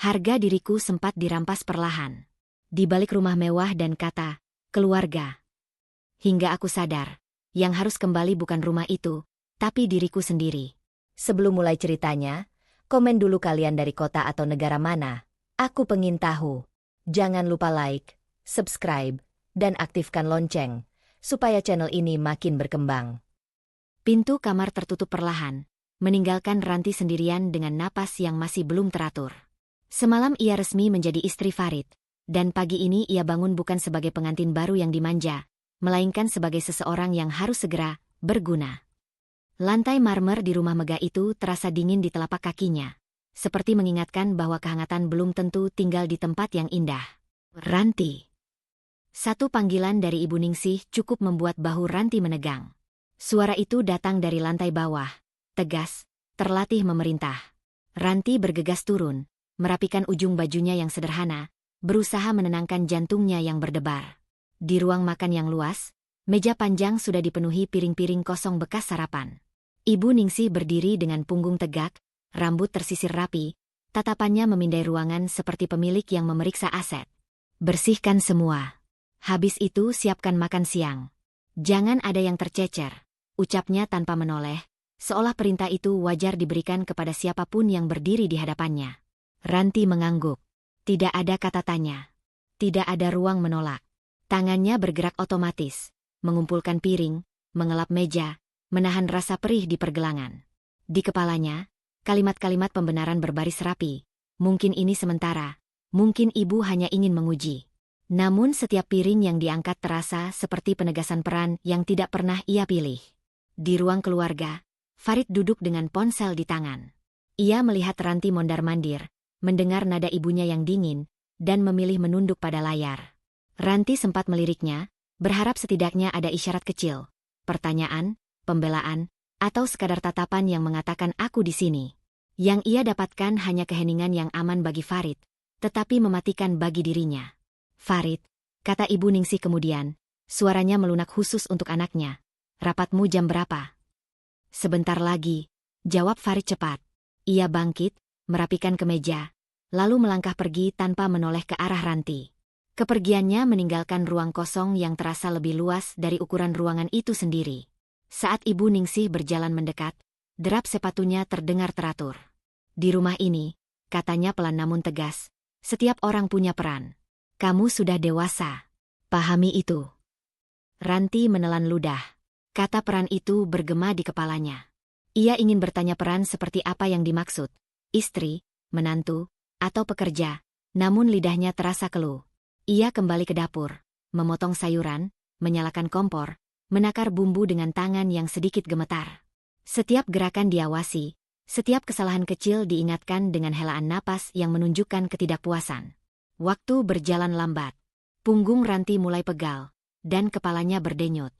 Harga diriku sempat dirampas perlahan. Di balik rumah mewah dan kata, keluarga. Hingga aku sadar, yang harus kembali bukan rumah itu, tapi diriku sendiri. Sebelum mulai ceritanya, komen dulu kalian dari kota atau negara mana. Aku pengen tahu. Jangan lupa like, subscribe, dan aktifkan lonceng, supaya channel ini makin berkembang. Pintu kamar tertutup perlahan, meninggalkan Ranti sendirian dengan napas yang masih belum teratur. Semalam ia resmi menjadi istri Farid, dan pagi ini ia bangun bukan sebagai pengantin baru yang dimanja, melainkan sebagai seseorang yang harus segera berguna. Lantai marmer di rumah megah itu terasa dingin di telapak kakinya, seperti mengingatkan bahwa kehangatan belum tentu tinggal di tempat yang indah. Ranti. Satu panggilan dari Ibu Ningsih cukup membuat bahu Ranti menegang. Suara itu datang dari lantai bawah, tegas, terlatih memerintah. Ranti bergegas turun, merapikan ujung bajunya yang sederhana, berusaha menenangkan jantungnya yang berdebar. Di ruang makan yang luas, meja panjang sudah dipenuhi piring-piring kosong bekas sarapan. Ibu Ningsih berdiri dengan punggung tegak, rambut tersisir rapi, tatapannya memindai ruangan seperti pemilik yang memeriksa aset. Bersihkan semua. Habis itu siapkan makan siang. Jangan ada yang tercecer, ucapnya tanpa menoleh, seolah perintah itu wajar diberikan kepada siapapun yang berdiri di hadapannya. Ranti mengangguk. Tidak ada kata tanya. Tidak ada ruang menolak. Tangannya bergerak otomatis, mengumpulkan piring, mengelap meja, menahan rasa perih di pergelangan. Di kepalanya, kalimat-kalimat pembenaran berbaris rapi. Mungkin ini sementara, mungkin ibu hanya ingin menguji. Namun setiap piring yang diangkat terasa seperti penegasan peran yang tidak pernah ia pilih. Di ruang keluarga, Farid duduk dengan ponsel di tangan. Ia melihat Ranti mondar-mandir, mendengar nada ibunya yang dingin, dan memilih menunduk pada layar. Ranti sempat meliriknya, berharap setidaknya ada isyarat kecil, pertanyaan, pembelaan, atau sekadar tatapan yang mengatakan aku di sini. Yang ia dapatkan hanya keheningan yang aman bagi Farid, tetapi mematikan bagi dirinya. Farid, kata Ibu Ningsih kemudian, suaranya melunak khusus untuk anaknya. Rapatmu jam berapa? Sebentar lagi, jawab Farid cepat. Ia bangkit, merapikan kemeja, lalu melangkah pergi tanpa menoleh ke arah Ranti. Kepergiannya meninggalkan ruang kosong yang terasa lebih luas dari ukuran ruangan itu sendiri. Saat Ibu Ningsih berjalan mendekat, derap sepatunya terdengar teratur. Di rumah ini, katanya pelan namun tegas, setiap orang punya peran. Kamu sudah dewasa. Pahami itu. Ranti menelan ludah. Kata peran itu bergema di kepalanya. Ia ingin bertanya peran seperti apa yang dimaksud. Istri, menantu, atau pekerja, namun lidahnya terasa keluh. Ia kembali ke dapur, memotong sayuran, menyalakan kompor, menakar bumbu dengan tangan yang sedikit gemetar. Setiap gerakan diawasi, setiap kesalahan kecil diingatkan dengan helaan napas yang menunjukkan ketidakpuasan. Waktu berjalan lambat. Punggung Ranti mulai pegal, dan kepalanya berdenyut.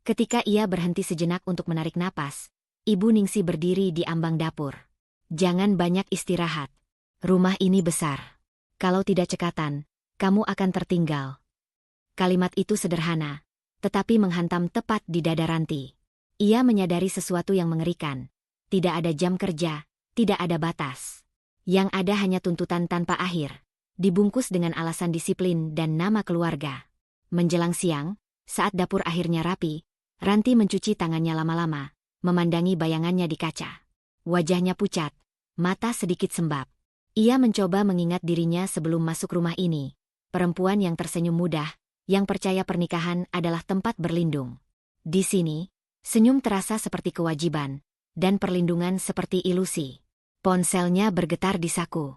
Ketika ia berhenti sejenak untuk menarik napas, Ibu Ningsih berdiri di ambang dapur. Jangan banyak istirahat. Rumah ini besar. Kalau tidak cekatan, kamu akan tertinggal. Kalimat itu sederhana, tetapi menghantam tepat di dada Ranti. Ia menyadari sesuatu yang mengerikan. Tidak ada jam kerja, tidak ada batas. Yang ada hanya tuntutan tanpa akhir, dibungkus dengan alasan disiplin dan nama keluarga. Menjelang siang, saat dapur akhirnya rapi, Ranti mencuci tangannya lama-lama, memandangi bayangannya di kaca. Wajahnya pucat, mata sedikit sembab. Ia mencoba mengingat dirinya sebelum masuk rumah ini. Perempuan yang tersenyum mudah, yang percaya pernikahan adalah tempat berlindung. Di sini, senyum terasa seperti kewajiban, dan perlindungan seperti ilusi. Ponselnya bergetar di saku.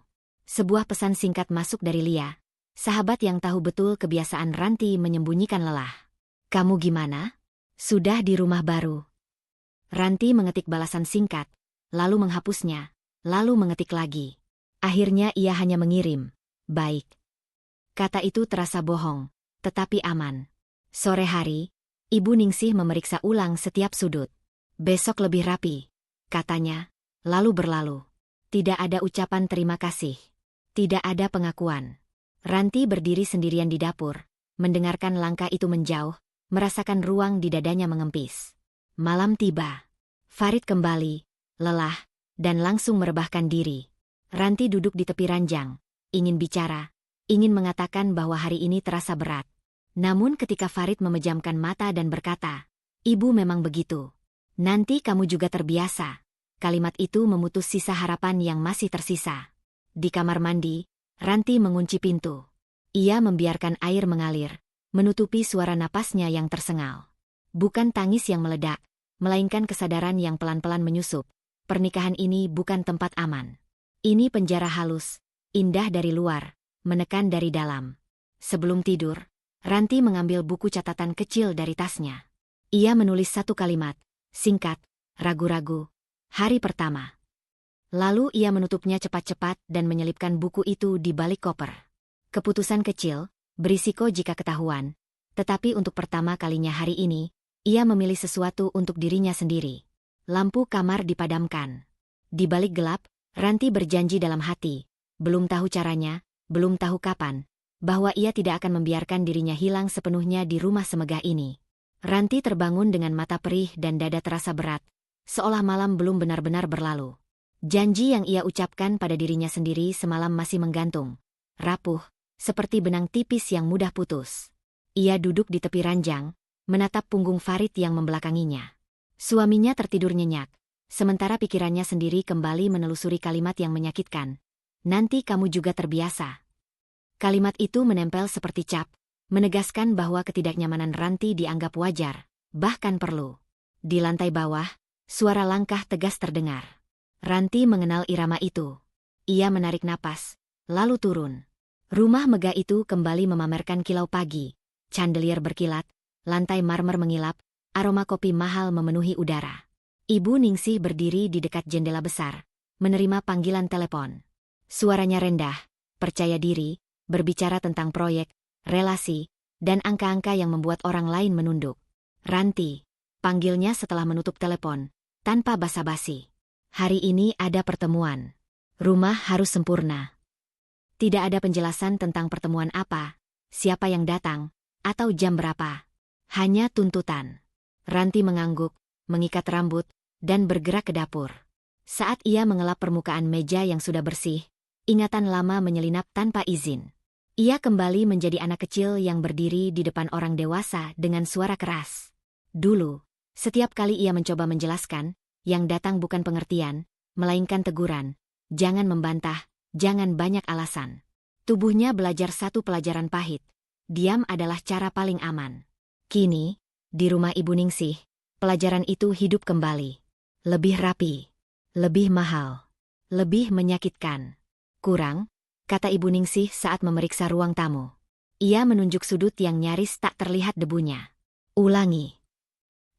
Sebuah pesan singkat masuk dari Lia, sahabat yang tahu betul kebiasaan Ranti menyembunyikan lelah. Kamu gimana? Sudah di rumah baru? Ranti mengetik balasan singkat, lalu menghapusnya, lalu mengetik lagi. Akhirnya ia hanya mengirim, baik. Kata itu terasa bohong, tetapi aman. Sore hari, Ibu Ningsih memeriksa ulang setiap sudut. Besok lebih rapi, katanya, lalu berlalu. Tidak ada ucapan terima kasih. Tidak ada pengakuan. Ranti berdiri sendirian di dapur, mendengarkan langkah itu menjauh, merasakan ruang di dadanya mengempis. Malam tiba. Farid kembali, lelah, dan langsung merebahkan diri. Ranti duduk di tepi ranjang, ingin bicara, ingin mengatakan bahwa hari ini terasa berat. Namun ketika Farid memejamkan mata dan berkata, "Ibu memang begitu. Nanti kamu juga terbiasa." Kalimat itu memutus sisa harapan yang masih tersisa. Di kamar mandi, Ranti mengunci pintu. Ia membiarkan air mengalir, menutupi suara napasnya yang tersengal. Bukan tangis yang meledak, melainkan kesadaran yang pelan-pelan menyusup. Pernikahan ini bukan tempat aman. Ini penjara halus, indah dari luar, menekan dari dalam. Sebelum tidur, Ranti mengambil buku catatan kecil dari tasnya. Ia menulis satu kalimat, singkat, ragu-ragu. Hari pertama. Lalu ia menutupnya cepat-cepat dan menyelipkan buku itu di balik koper. Keputusan kecil, berisiko jika ketahuan. Tetapi untuk pertama kalinya hari ini, ia memilih sesuatu untuk dirinya sendiri. Lampu kamar dipadamkan. Di balik gelap, Ranti berjanji dalam hati, belum tahu caranya, belum tahu kapan, bahwa ia tidak akan membiarkan dirinya hilang sepenuhnya di rumah semegah ini. Ranti terbangun dengan mata perih dan dada terasa berat, seolah malam belum benar-benar berlalu. Janji yang ia ucapkan pada dirinya sendiri semalam masih menggantung, rapuh, seperti benang tipis yang mudah putus. Ia duduk di tepi ranjang, menatap punggung Farid yang membelakanginya. Suaminya tertidur nyenyak, sementara pikirannya sendiri kembali menelusuri kalimat yang menyakitkan. "Nanti kamu juga terbiasa." Kalimat itu menempel seperti cap, menegaskan bahwa ketidaknyamanan Ranti dianggap wajar, bahkan perlu. Di lantai bawah, suara langkah tegas terdengar. Ranti mengenal irama itu. Ia menarik napas, lalu turun. Rumah megah itu kembali memamerkan kilau pagi. Chandelier berkilat, lantai marmer mengilap, aroma kopi mahal memenuhi udara. Ibu Ningsih berdiri di dekat jendela besar, menerima panggilan telepon. Suaranya rendah, percaya diri, berbicara tentang proyek, relasi, dan angka-angka yang membuat orang lain menunduk. "Ranti," panggilnya setelah menutup telepon, tanpa basa-basi. "Hari ini ada pertemuan. Rumah harus sempurna." Tidak ada penjelasan tentang pertemuan apa, siapa yang datang, atau jam berapa. Hanya tuntutan. Ranti mengangguk, mengikat rambut, dan bergerak ke dapur. Saat ia mengelap permukaan meja yang sudah bersih, ingatan lama menyelinap tanpa izin. Ia kembali menjadi anak kecil yang berdiri di depan orang dewasa dengan suara keras. Dulu, setiap kali ia mencoba menjelaskan, yang datang bukan pengertian, melainkan teguran. Jangan membantah, jangan banyak alasan. Tubuhnya belajar satu pelajaran pahit. Diam adalah cara paling aman. Kini, di rumah Ibu Ningsih, pelajaran itu hidup kembali. Lebih rapi, lebih mahal, lebih menyakitkan. "Kurang," kata Ibu Ningsih saat memeriksa ruang tamu. Ia menunjuk sudut yang nyaris tak terlihat debunya. "Ulangi."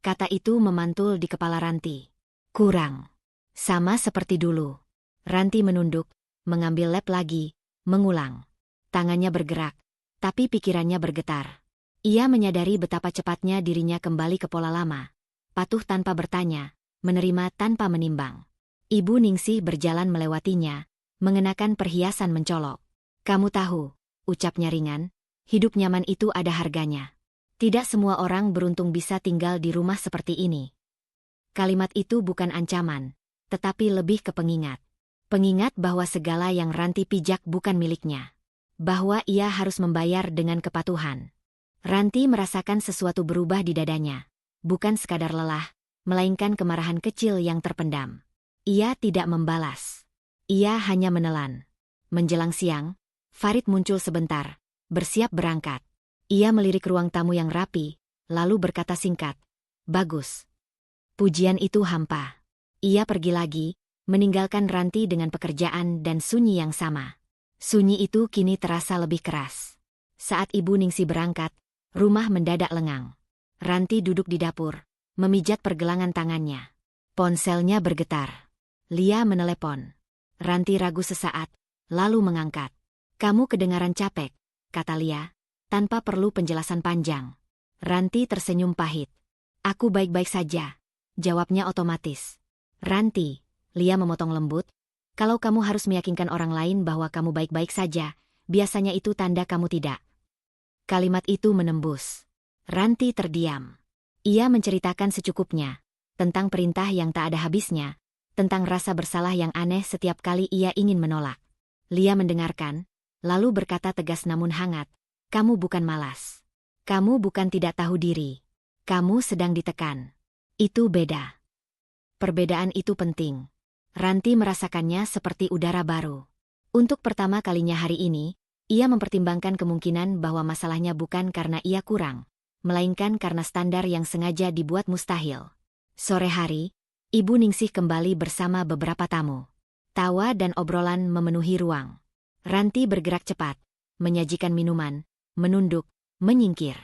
Kata itu memantul di kepala Ranti. "Kurang." Sama seperti dulu. Ranti menunduk, mengambil lap lagi, mengulang. Tangannya bergerak, tapi pikirannya bergetar. Ia menyadari betapa cepatnya dirinya kembali ke pola lama. Patuh tanpa bertanya, menerima tanpa menimbang. Ibu Ningsih berjalan melewatinya, mengenakan perhiasan mencolok. "Kamu tahu," ucapnya ringan, "hidup nyaman itu ada harganya. Tidak semua orang beruntung bisa tinggal di rumah seperti ini." Kalimat itu bukan ancaman, tetapi lebih ke pengingat. Pengingat bahwa segala yang Ranti pijak bukan miliknya. Bahwa ia harus membayar dengan kepatuhan. Ranti merasakan sesuatu berubah di dadanya. Bukan sekadar lelah, melainkan kemarahan kecil yang terpendam. Ia tidak membalas. Ia hanya menelan. Menjelang siang, Farid muncul sebentar, bersiap berangkat. Ia melirik ruang tamu yang rapi, lalu berkata singkat, "Bagus." Pujian itu hampa. Ia pergi lagi, meninggalkan Ranti dengan pekerjaan dan sunyi yang sama. Sunyi itu kini terasa lebih keras. Saat Ibu Ningsih berangkat, rumah mendadak lengang. Ranti duduk di dapur, memijat pergelangan tangannya. Ponselnya bergetar. Lia menelepon. Ranti ragu sesaat, lalu mengangkat. "Kamu kedengaran capek," kata Lia, tanpa perlu penjelasan panjang. Ranti tersenyum pahit. "Aku baik-baik saja," jawabnya otomatis. "Ranti," Lia memotong lembut, "kalau kamu harus meyakinkan orang lain bahwa kamu baik-baik saja, biasanya itu tanda kamu tidak." Kalimat itu menembus. Ranti terdiam. Ia menceritakan secukupnya, tentang perintah yang tak ada habisnya, tentang rasa bersalah yang aneh setiap kali ia ingin menolak. Lia mendengarkan, lalu berkata tegas namun hangat, "Kamu bukan malas. Kamu bukan tidak tahu diri. Kamu sedang ditekan. Itu beda." Perbedaan itu penting. Ranti merasakannya seperti udara baru. Untuk pertama kalinya hari ini, ia mempertimbangkan kemungkinan bahwa masalahnya bukan karena ia kurang, melainkan karena standar yang sengaja dibuat mustahil. Sore hari, Ibu Ningsih kembali bersama beberapa tamu. Tawa dan obrolan memenuhi ruang. Ranti bergerak cepat, menyajikan minuman, menunduk, menyingkir.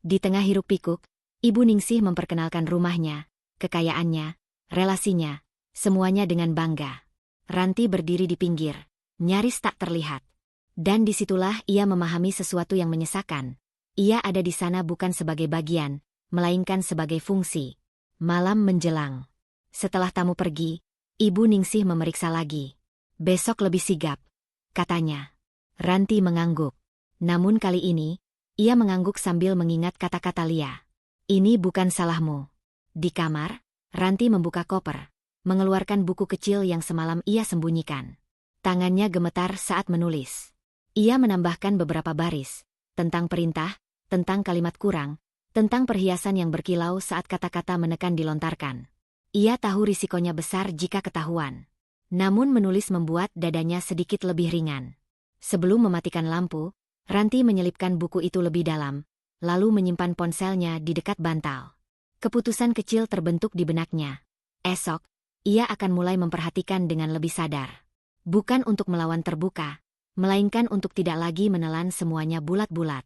Di tengah hiruk-pikuk, Ibu Ningsih memperkenalkan rumahnya, kekayaannya, relasinya, semuanya dengan bangga. Ranti berdiri di pinggir, nyaris tak terlihat. Dan disitulah ia memahami sesuatu yang menyesakan. Ia ada di sana bukan sebagai bagian, melainkan sebagai fungsi. Malam menjelang. Setelah tamu pergi, Ibu Ningsih memeriksa lagi. "Besok lebih sigap," katanya. Ranti mengangguk. Namun kali ini, ia mengangguk sambil mengingat kata-kata Lia. "Ini bukan salahmu." Di kamar, Ranti membuka koper, mengeluarkan buku kecil yang semalam ia sembunyikan. Tangannya gemetar saat menulis. Ia menambahkan beberapa baris, tentang perintah, tentang kalimat kurang, tentang perhiasan yang berkilau saat kata-kata menekan dilontarkan. Ia tahu risikonya besar jika ketahuan. Namun menulis membuat dadanya sedikit lebih ringan. Sebelum mematikan lampu, Ranti menyelipkan buku itu lebih dalam, lalu menyimpan ponselnya di dekat bantal. Keputusan kecil terbentuk di benaknya. Esok, ia akan mulai memperhatikan dengan lebih sadar. Bukan untuk melawan terbuka, melainkan untuk tidak lagi menelan semuanya bulat-bulat.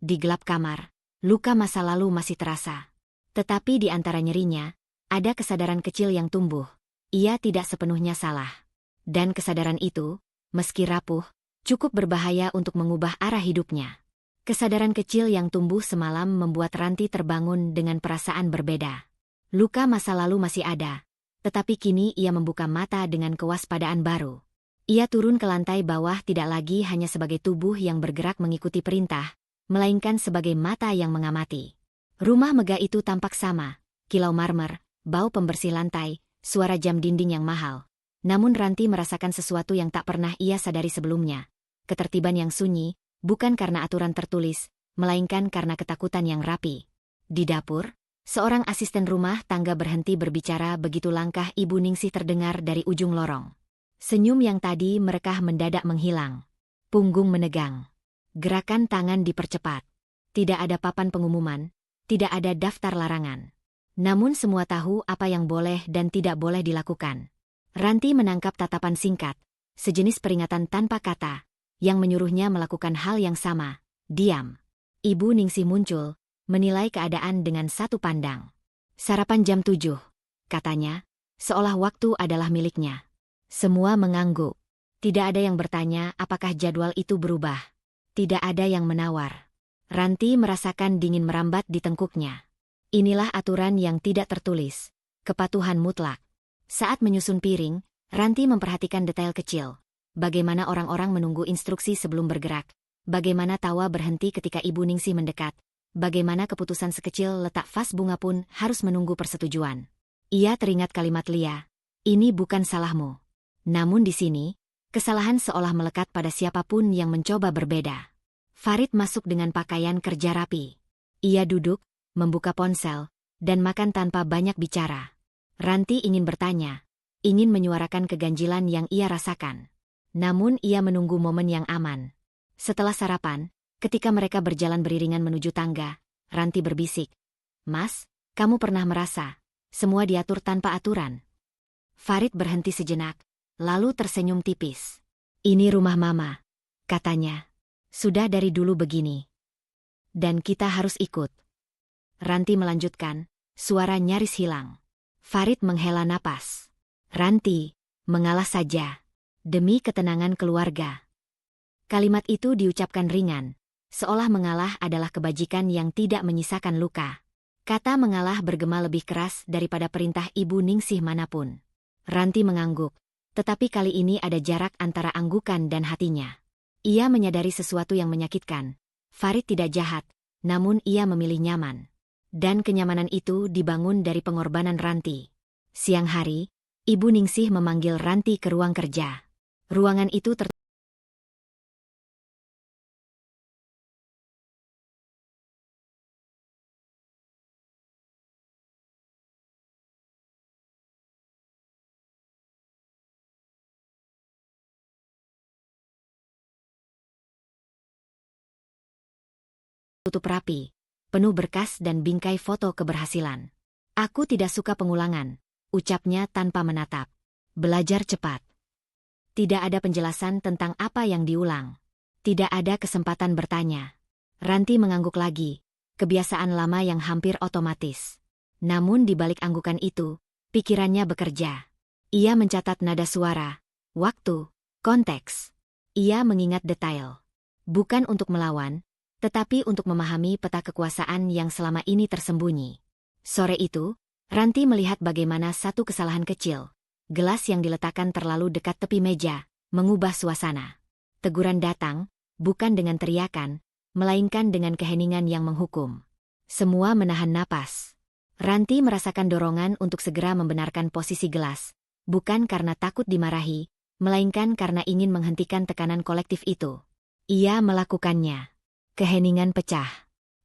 Di gelap kamar, luka masa lalu masih terasa. Tetapi di antara nyerinya, ada kesadaran kecil yang tumbuh. Ia tidak sepenuhnya salah. Dan kesadaran itu, meski rapuh, cukup berbahaya untuk mengubah arah hidupnya. Kesadaran kecil yang tumbuh semalam membuat Ranti terbangun dengan perasaan berbeda. Luka masa lalu masih ada, tetapi kini ia membuka mata dengan kewaspadaan baru. Ia turun ke lantai bawah tidak lagi hanya sebagai tubuh yang bergerak mengikuti perintah, melainkan sebagai mata yang mengamati. Rumah megah itu tampak sama, kilau marmer, bau pembersih lantai, suara jam dinding yang mahal. Namun Ranti merasakan sesuatu yang tak pernah ia sadari sebelumnya. Ketertiban yang sunyi, bukan karena aturan tertulis, melainkan karena ketakutan yang rapi. Di dapur, seorang asisten rumah tangga berhenti berbicara begitu langkah Ibu Ningsih terdengar dari ujung lorong. Senyum yang tadi merekah mendadak menghilang. Punggung menegang. Gerakan tangan dipercepat. Tidak ada papan pengumuman, tidak ada daftar larangan. Namun semua tahu apa yang boleh dan tidak boleh dilakukan. Ranti menangkap tatapan singkat, sejenis peringatan tanpa kata, yang menyuruhnya melakukan hal yang sama, diam. Ibu Ningsih muncul, menilai keadaan dengan satu pandang. "Sarapan jam 7, katanya, seolah waktu adalah miliknya. Semua mengangguk. Tidak ada yang bertanya apakah jadwal itu berubah. Tidak ada yang menawar. Ranti merasakan dingin merambat di tengkuknya. Inilah aturan yang tidak tertulis, kepatuhan mutlak. Saat menyusun piring, Ranti memperhatikan detail kecil. Bagaimana orang-orang menunggu instruksi sebelum bergerak. Bagaimana tawa berhenti ketika Ibu Ningsih mendekat. Bagaimana keputusan sekecil letak vas bunga pun harus menunggu persetujuan. Ia teringat kalimat Lia, "Ini bukan salahmu." Namun di sini, kesalahan seolah melekat pada siapapun yang mencoba berbeda. Farid masuk dengan pakaian kerja rapi. Ia duduk, membuka ponsel, dan makan tanpa banyak bicara. Ranti ingin bertanya, ingin menyuarakan keganjilan yang ia rasakan. Namun ia menunggu momen yang aman. Setelah sarapan, ketika mereka berjalan beriringan menuju tangga, Ranti berbisik, "Mas, kamu pernah merasa semua diatur tanpa aturan?" Farid berhenti sejenak, lalu tersenyum tipis. "Ini rumah Mama," katanya. "Sudah dari dulu begini. Dan kita harus ikut." Ranti melanjutkan, suara nyaris hilang. Farid menghela napas. "Ranti, mengalah saja. Demi ketenangan keluarga." Kalimat itu diucapkan ringan, seolah mengalah adalah kebajikan yang tidak menyisakan luka. Kata mengalah bergema lebih keras daripada perintah Ibu Ningsih manapun. Ranti mengangguk, tetapi kali ini ada jarak antara anggukan dan hatinya. Ia menyadari sesuatu yang menyakitkan. Farid tidak jahat, namun ia memilih nyaman. Dan kenyamanan itu dibangun dari pengorbanan Ranti. Siang hari, Ibu Ningsih memanggil Ranti ke ruang kerja. Ruangan itu tertutup rapi, penuh berkas dan bingkai foto keberhasilan. Aku tidak suka pengulangan, ucapnya tanpa menatap. Belajar cepat. Tidak ada penjelasan tentang apa yang diulang. Tidak ada kesempatan bertanya. Ranti mengangguk lagi, kebiasaan lama yang hampir otomatis. Namun di balik anggukan itu, pikirannya bekerja. Ia mencatat nada suara, waktu, konteks. Ia mengingat detail. Bukan untuk melawan, tetapi untuk memahami peta kekuasaan yang selama ini tersembunyi. Sore itu, Ranti melihat bagaimana satu kesalahan kecil, gelas yang diletakkan terlalu dekat tepi meja, mengubah suasana. Teguran datang, bukan dengan teriakan, melainkan dengan keheningan yang menghukum. Semua menahan napas. Ranti merasakan dorongan untuk segera membenarkan posisi gelas, bukan karena takut dimarahi, melainkan karena ingin menghentikan tekanan kolektif itu. Ia melakukannya. Keheningan pecah.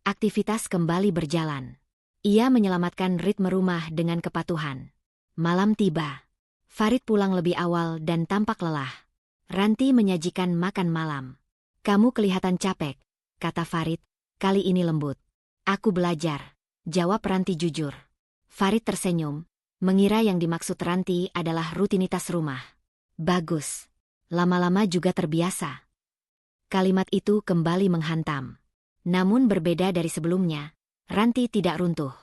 Aktivitas kembali berjalan. Ia menyelamatkan ritme rumah dengan kepatuhan. Malam tiba. Farid pulang lebih awal dan tampak lelah. Ranti menyajikan makan malam. "Kamu kelihatan capek," kata Farid, kali ini lembut. "Aku belajar," jawab Ranti jujur. Farid tersenyum, mengira yang dimaksud Ranti adalah rutinitas rumah. "Bagus. Lama-lama juga terbiasa." Kalimat itu kembali menghantam. Namun berbeda dari sebelumnya, Ranti tidak runtuh.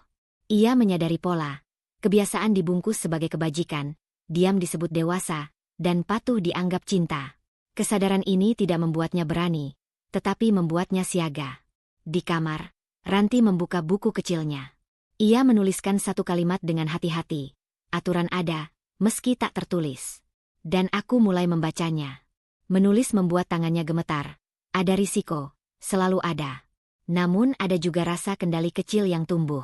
Ia menyadari pola. Kebiasaan dibungkus sebagai kebajikan, diam disebut dewasa, dan patuh dianggap cinta. Kesadaran ini tidak membuatnya berani, tetapi membuatnya siaga. Di kamar, Ranti membuka buku kecilnya. Ia menuliskan satu kalimat dengan hati-hati. Aturan ada, meski tak tertulis. Dan aku mulai membacanya. Menulis membuat tangannya gemetar. Ada risiko, selalu ada. Namun ada juga rasa kendali kecil yang tumbuh.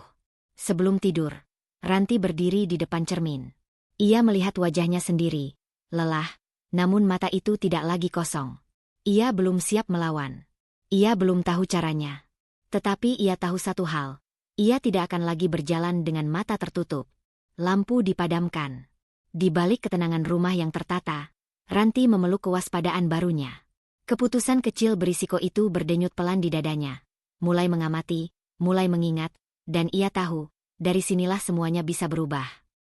Sebelum tidur, Ranti berdiri di depan cermin. Ia melihat wajahnya sendiri, lelah, namun mata itu tidak lagi kosong. Ia belum siap melawan. Ia belum tahu caranya. Tetapi ia tahu satu hal, ia tidak akan lagi berjalan dengan mata tertutup. Lampu dipadamkan. Di balik ketenangan rumah yang tertata, Ranti memeluk kewaspadaan barunya. Keputusan kecil berisiko itu berdenyut pelan di dadanya. Mulai mengamati, mulai mengingat, dan ia tahu, dari sinilah semuanya bisa berubah.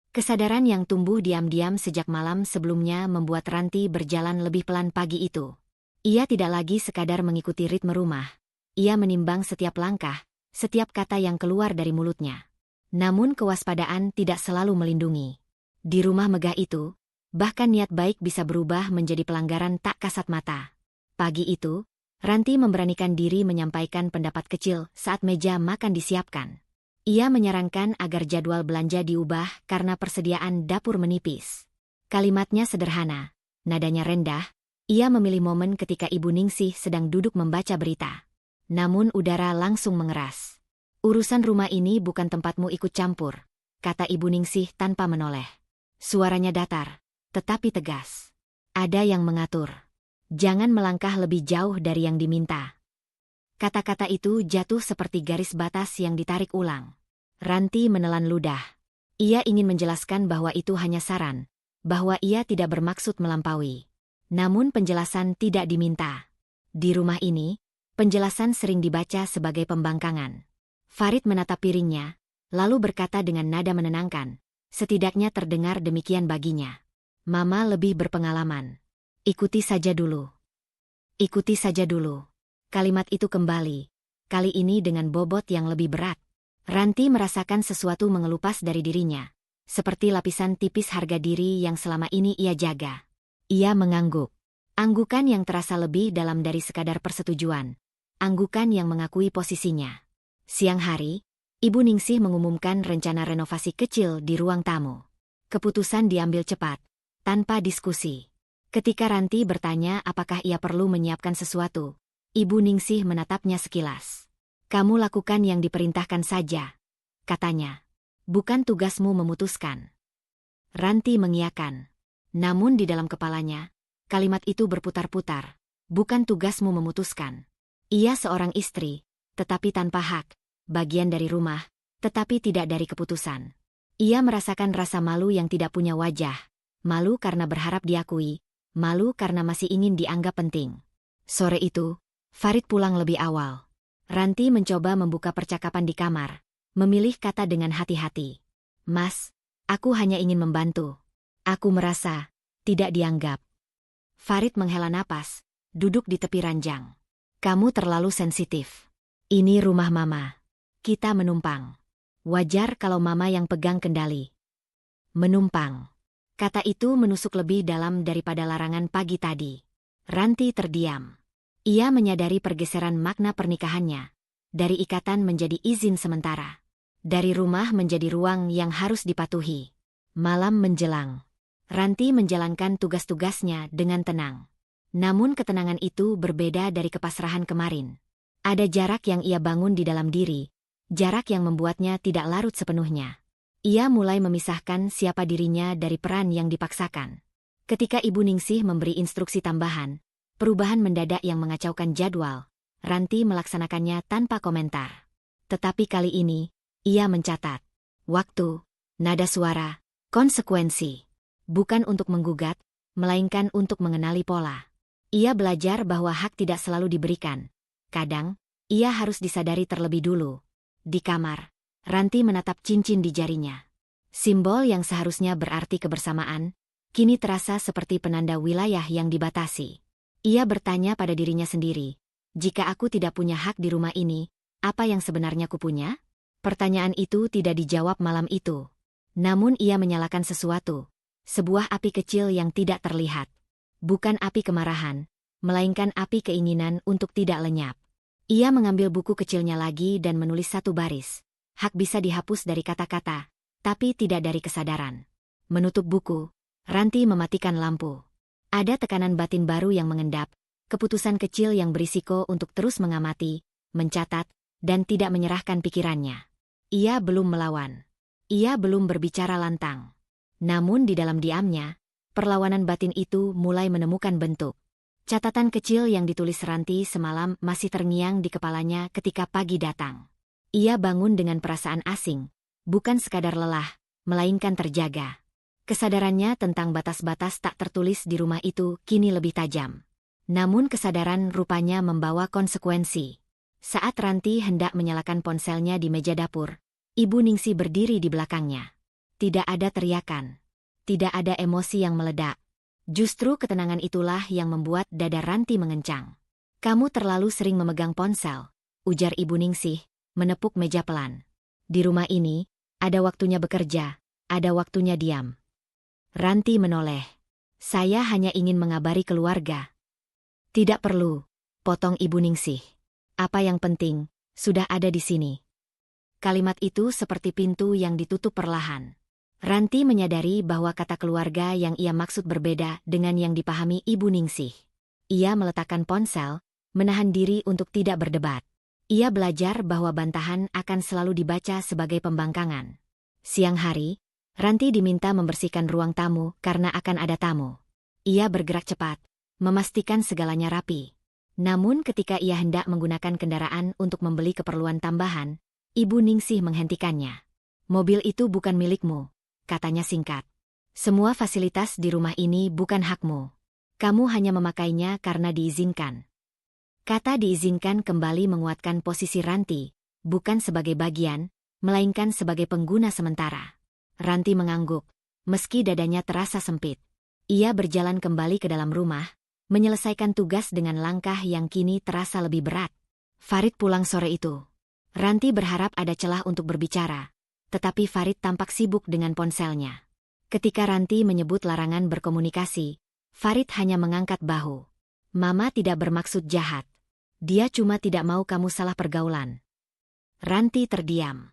Kesadaran yang tumbuh diam-diam sejak malam sebelumnya membuat Ranti berjalan lebih pelan pagi itu. Ia tidak lagi sekadar mengikuti ritme rumah. Ia menimbang setiap langkah, setiap kata yang keluar dari mulutnya. Namun kewaspadaan tidak selalu melindungi. Di rumah megah itu, bahkan niat baik bisa berubah menjadi pelanggaran tak kasat mata. Pagi itu, Ranti memberanikan diri menyampaikan pendapat kecil saat meja makan disiapkan. Ia menyarankan agar jadwal belanja diubah karena persediaan dapur menipis. Kalimatnya sederhana, nadanya rendah. Ia memilih momen ketika Ibu Ningsih sedang duduk membaca berita. Namun udara langsung mengeras. "Urusan rumah ini bukan tempatmu ikut campur," kata Ibu Ningsih tanpa menoleh. Suaranya datar, tetapi tegas. "Ada yang mengatur. Jangan melangkah lebih jauh dari yang diminta." Kata-kata itu jatuh seperti garis batas yang ditarik ulang. Ranti menelan ludah. Ia ingin menjelaskan bahwa itu hanya saran, bahwa ia tidak bermaksud melampaui. Namun penjelasan tidak diminta. Di rumah ini, penjelasan sering dibaca sebagai pembangkangan. Farid menatap piringnya, lalu berkata dengan nada menenangkan, setidaknya terdengar demikian baginya. "Mama lebih berpengalaman. Ikuti saja dulu. Ikuti saja dulu." Kalimat itu kembali, kali ini dengan bobot yang lebih berat. Ranti merasakan sesuatu mengelupas dari dirinya, seperti lapisan tipis harga diri yang selama ini ia jaga. Ia mengangguk. Anggukan yang terasa lebih dalam dari sekadar persetujuan. Anggukan yang mengakui posisinya. Siang hari, Ibu Ningsih mengumumkan rencana renovasi kecil di ruang tamu. Keputusan diambil cepat, tanpa diskusi. Ketika Ranti bertanya apakah ia perlu menyiapkan sesuatu, Ibu Ningsih menatapnya sekilas. "Kamu lakukan yang diperintahkan saja," katanya. "Bukan tugasmu memutuskan." Ranti mengiyakan. Namun di dalam kepalanya, kalimat itu berputar-putar. Bukan tugasmu memutuskan. Ia seorang istri, tetapi tanpa hak, bagian dari rumah, tetapi tidak dari keputusan. Ia merasakan rasa malu yang tidak punya wajah, malu karena berharap diakui, malu karena masih ingin dianggap penting. Sore itu, Farid pulang lebih awal. Ranti mencoba membuka percakapan di kamar, memilih kata dengan hati-hati. Mas, aku hanya ingin membantu. Aku merasa tidak dianggap. Farid menghela napas, duduk di tepi ranjang. Kamu terlalu sensitif. Ini rumah Mama. Kita menumpang. Wajar kalau Mama yang pegang kendali. Menumpang. Kata itu menusuk lebih dalam daripada larangan pagi tadi. Ranti terdiam. Ia menyadari pergeseran makna pernikahannya. Dari ikatan menjadi izin sementara. Dari rumah menjadi ruang yang harus dipatuhi. Malam menjelang. Ranti menjalankan tugas-tugasnya dengan tenang. Namun ketenangan itu berbeda dari kepasrahan kemarin. Ada jarak yang ia bangun di dalam diri. Jarak yang membuatnya tidak larut sepenuhnya. Ia mulai memisahkan siapa dirinya dari peran yang dipaksakan. Ketika Ibu Ningsih memberi instruksi tambahan, perubahan mendadak yang mengacaukan jadwal, Ranti melaksanakannya tanpa komentar. Tetapi kali ini, ia mencatat waktu, nada suara, konsekuensi. Bukan untuk menggugat, melainkan untuk mengenali pola. Ia belajar bahwa hak tidak selalu diberikan. Kadang, ia harus disadari terlebih dulu. Di kamar, Ranti menatap cincin di jarinya. Simbol yang seharusnya berarti kebersamaan, kini terasa seperti penanda wilayah yang dibatasi. Ia bertanya pada dirinya sendiri, jika aku tidak punya hak di rumah ini, apa yang sebenarnya kupunya? Pertanyaan itu tidak dijawab malam itu. Namun ia menyalakan sesuatu, sebuah api kecil yang tidak terlihat. Bukan api kemarahan, melainkan api keinginan untuk tidak lenyap. Ia mengambil buku kecilnya lagi dan menulis satu baris. Hak bisa dihapus dari kata-kata, tapi tidak dari kesadaran. Menutup buku, Ranti mematikan lampu. Ada tekanan batin baru yang mengendap, keputusan kecil yang berisiko untuk terus mengamati, mencatat, dan tidak menyerahkan pikirannya. Ia belum melawan. Ia belum berbicara lantang. Namun di dalam diamnya, perlawanan batin itu mulai menemukan bentuk. Catatan kecil yang ditulis Ranti semalam masih terngiang di kepalanya ketika pagi datang. Ia bangun dengan perasaan asing, bukan sekadar lelah, melainkan terjaga. Kesadarannya tentang batas-batas tak tertulis di rumah itu kini lebih tajam. Namun kesadaran rupanya membawa konsekuensi. Saat Ranti hendak menyalakan ponselnya di meja dapur, Ibu Ningsih berdiri di belakangnya. Tidak ada teriakan. Tidak ada emosi yang meledak. Justru ketenangan itulah yang membuat dada Ranti mengencang. Kamu terlalu sering memegang ponsel, ujar Ibu Ningsih, menepuk meja pelan. Di rumah ini, ada waktunya bekerja, ada waktunya diam. Ranti menoleh. Saya hanya ingin mengabari keluarga. Tidak perlu, potong Ibu Ningsih. Apa yang penting, sudah ada di sini. Kalimat itu seperti pintu yang ditutup perlahan. Ranti menyadari bahwa kata keluarga yang ia maksud berbeda dengan yang dipahami Ibu Ningsih. Ia meletakkan ponsel, menahan diri untuk tidak berdebat. Ia belajar bahwa bantahan akan selalu dibaca sebagai pembangkangan. Siang hari, Ranti diminta membersihkan ruang tamu karena akan ada tamu. Ia bergerak cepat, memastikan segalanya rapi. Namun ketika ia hendak menggunakan kendaraan untuk membeli keperluan tambahan, Ibu Ningsih menghentikannya. Mobil itu bukan milikmu, katanya singkat. Semua fasilitas di rumah ini bukan hakmu. Kamu hanya memakainya karena diizinkan. Kata diizinkan kembali menguatkan posisi Ranti, bukan sebagai bagian, melainkan sebagai pengguna sementara. Ranti mengangguk, meski dadanya terasa sempit. Ia berjalan kembali ke dalam rumah, menyelesaikan tugas dengan langkah yang kini terasa lebih berat. Farid pulang sore itu. Ranti berharap ada celah untuk berbicara, tetapi Farid tampak sibuk dengan ponselnya. Ketika Ranti menyebut larangan berkomunikasi, Farid hanya mengangkat bahu. Mama tidak bermaksud jahat. Dia cuma tidak mau kamu salah pergaulan. Ranti terdiam.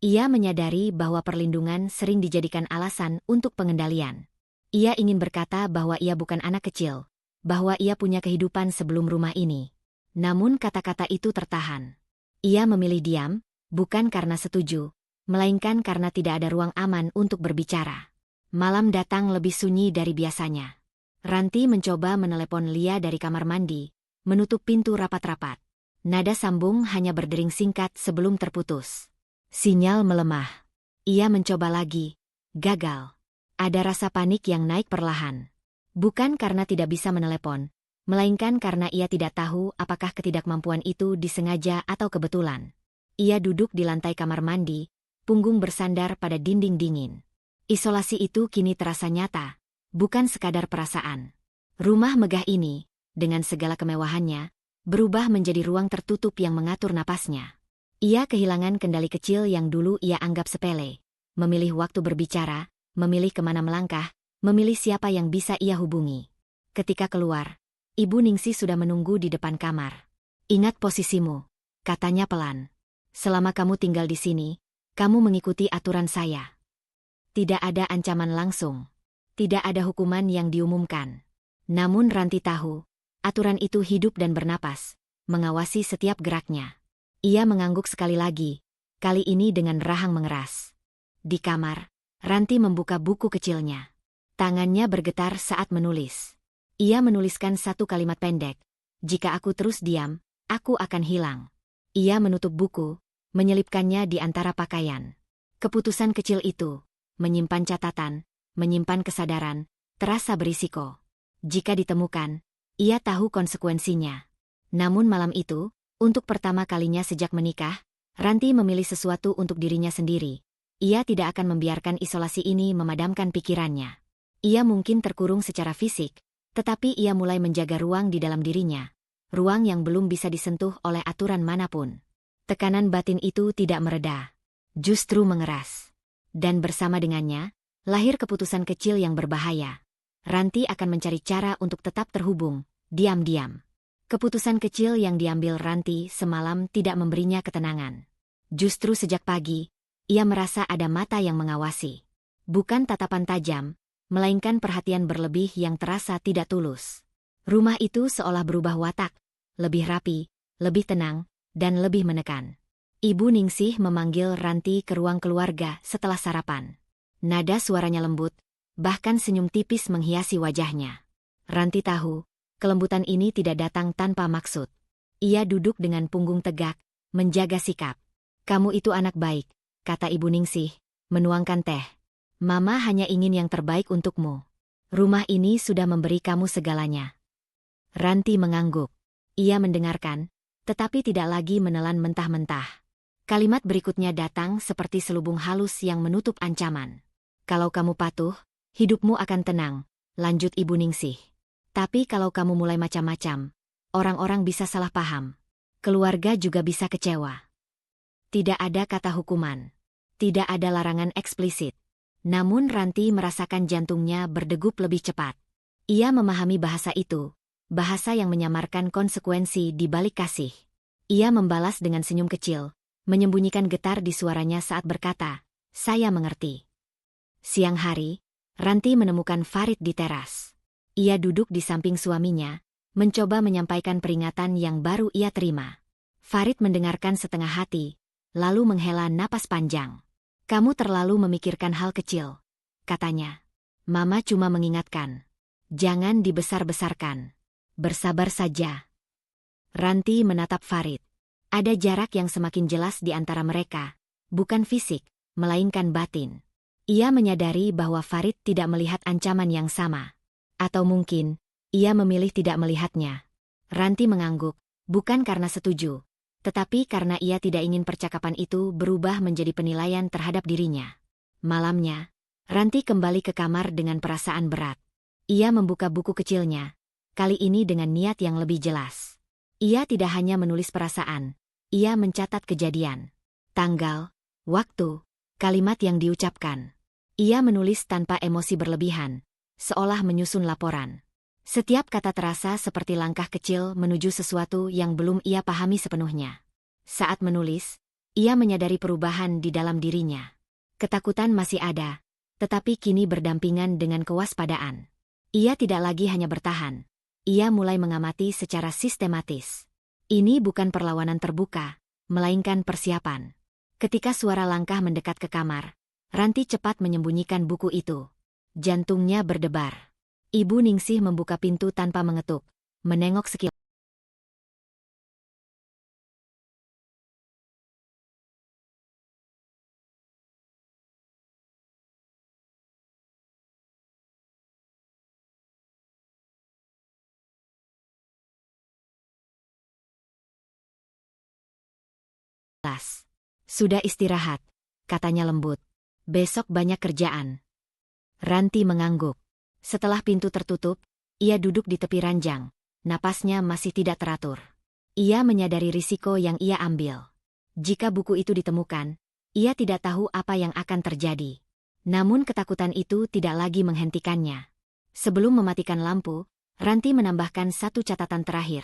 Ia menyadari bahwa perlindungan sering dijadikan alasan untuk pengendalian. Ia ingin berkata bahwa ia bukan anak kecil, bahwa ia punya kehidupan sebelum rumah ini. Namun kata-kata itu tertahan. Ia memilih diam, bukan karena setuju, melainkan karena tidak ada ruang aman untuk berbicara. Malam datang lebih sunyi dari biasanya. Ranti mencoba menelepon Lia dari kamar mandi, menutup pintu rapat-rapat. Nada sambung hanya berdering singkat sebelum terputus. Sinyal melemah. Ia mencoba lagi. Gagal. Ada rasa panik yang naik perlahan. Bukan karena tidak bisa menelepon, melainkan karena ia tidak tahu apakah ketidakmampuan itu disengaja atau kebetulan. Ia duduk di lantai kamar mandi, punggung bersandar pada dinding dingin. Isolasi itu kini terasa nyata, bukan sekadar perasaan. Rumah megah ini, dengan segala kemewahannya, berubah menjadi ruang tertutup yang mengatur napasnya. Ia kehilangan kendali kecil yang dulu ia anggap sepele. Memilih waktu berbicara, memilih kemana melangkah, memilih siapa yang bisa ia hubungi. Ketika keluar, Ibu Ningsih sudah menunggu di depan kamar. "Ingat posisimu," katanya pelan. "Selama kamu tinggal di sini, kamu mengikuti aturan saya. Tidak ada ancaman langsung. Tidak ada hukuman yang diumumkan. Namun Ranti tahu, aturan itu hidup dan bernapas, mengawasi setiap geraknya." Ia mengangguk sekali lagi, kali ini dengan rahang mengeras. Di kamar, Ranti membuka buku kecilnya. Tangannya bergetar saat menulis. Ia menuliskan satu kalimat pendek, "Jika aku terus diam, aku akan hilang." Ia menutup buku, menyelipkannya di antara pakaian. Keputusan kecil itu, menyimpan catatan, menyimpan kesadaran, terasa berisiko. Jika ditemukan, ia tahu konsekuensinya. Namun malam itu, untuk pertama kalinya sejak menikah, Ranti memilih sesuatu untuk dirinya sendiri. Ia tidak akan membiarkan isolasi ini memadamkan pikirannya. Ia mungkin terkurung secara fisik, tetapi ia mulai menjaga ruang di dalam dirinya. Ruang yang belum bisa disentuh oleh aturan manapun. Tekanan batin itu tidak mereda, justru mengeras. Dan bersama dengannya, lahir keputusan kecil yang berbahaya. Ranti akan mencari cara untuk tetap terhubung, diam-diam. Keputusan kecil yang diambil Ranti semalam tidak memberinya ketenangan. Justru sejak pagi, ia merasa ada mata yang mengawasi. Bukan tatapan tajam, melainkan perhatian berlebih yang terasa tidak tulus. Rumah itu seolah berubah watak, lebih rapi, lebih tenang, dan lebih menekan. Ibu Ningsih memanggil Ranti ke ruang keluarga setelah sarapan. Nada suaranya lembut, bahkan senyum tipis menghiasi wajahnya. Ranti tahu, kelembutan ini tidak datang tanpa maksud. Ia duduk dengan punggung tegak, menjaga sikap. "Kamu itu anak baik," kata Ibu Ningsih, menuangkan teh. "Mama hanya ingin yang terbaik untukmu. Rumah ini sudah memberi kamu segalanya." Ranti mengangguk. Ia mendengarkan, tetapi tidak lagi menelan mentah-mentah. Kalimat berikutnya datang seperti selubung halus yang menutup ancaman. "Kalau kamu patuh, hidupmu akan tenang," lanjut Ibu Ningsih. "Tapi kalau kamu mulai macam-macam, orang-orang bisa salah paham. Keluarga juga bisa kecewa." Tidak ada kata hukuman. Tidak ada larangan eksplisit. Namun Ranti merasakan jantungnya berdegup lebih cepat. Ia memahami bahasa itu, bahasa yang menyamarkan konsekuensi di balik kasih. Ia membalas dengan senyum kecil, menyembunyikan getar di suaranya saat berkata, "Saya mengerti." Siang hari, Ranti menemukan Farid di teras. Ia duduk di samping suaminya, mencoba menyampaikan peringatan yang baru ia terima. Farid mendengarkan setengah hati, lalu menghela napas panjang. "Kamu terlalu memikirkan hal kecil," katanya. "Mama cuma mengingatkan. Jangan dibesar-besarkan. Bersabar saja." Ranti menatap Farid. Ada jarak yang semakin jelas di antara mereka, bukan fisik, melainkan batin. Ia menyadari bahwa Farid tidak melihat ancaman yang sama. Atau mungkin, ia memilih tidak melihatnya. Ranti mengangguk, bukan karena setuju, tetapi karena ia tidak ingin percakapan itu berubah menjadi penilaian terhadap dirinya. Malamnya, Ranti kembali ke kamar dengan perasaan berat. Ia membuka buku kecilnya, kali ini dengan niat yang lebih jelas. Ia tidak hanya menulis perasaan, ia mencatat kejadian. Tanggal, waktu, kalimat yang diucapkan. Ia menulis tanpa emosi berlebihan, seolah menyusun laporan. Setiap kata terasa seperti langkah kecil menuju sesuatu yang belum ia pahami sepenuhnya. Saat menulis, ia menyadari perubahan di dalam dirinya. Ketakutan masih ada, tetapi kini berdampingan dengan kewaspadaan. Ia tidak lagi hanya bertahan. Ia mulai mengamati secara sistematis. Ini bukan perlawanan terbuka, melainkan persiapan. Ketika suara langkah mendekat ke kamar, Ranti cepat menyembunyikan buku itu. Jantungnya berdebar. Ibu Ningsih membuka pintu tanpa mengetuk, menengok sekilas. kelas. Sudah istirahat, katanya lembut. Besok banyak kerjaan. Ranti mengangguk. Setelah pintu tertutup, ia duduk di tepi ranjang. Napasnya masih tidak teratur. Ia menyadari risiko yang ia ambil. Jika buku itu ditemukan, ia tidak tahu apa yang akan terjadi. Namun ketakutan itu tidak lagi menghentikannya. Sebelum mematikan lampu, Ranti menambahkan satu catatan terakhir.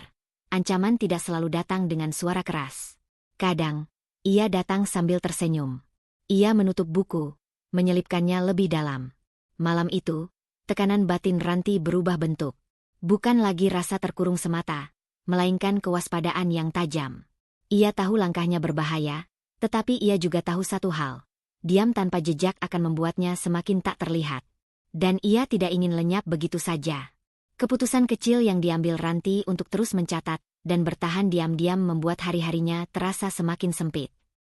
Ancaman tidak selalu datang dengan suara keras. Kadang, ia datang sambil tersenyum. Ia menutup buku, menyelipkannya lebih dalam. Malam itu, tekanan batin Ranti berubah bentuk. Bukan lagi rasa terkurung semata, melainkan kewaspadaan yang tajam. Ia tahu langkahnya berbahaya, tetapi ia juga tahu satu hal. Diam tanpa jejak akan membuatnya semakin tak terlihat. Dan ia tidak ingin lenyap begitu saja. Keputusan kecil yang diambil Ranti untuk terus mencatat dan bertahan diam-diam membuat hari-harinya terasa semakin sempit.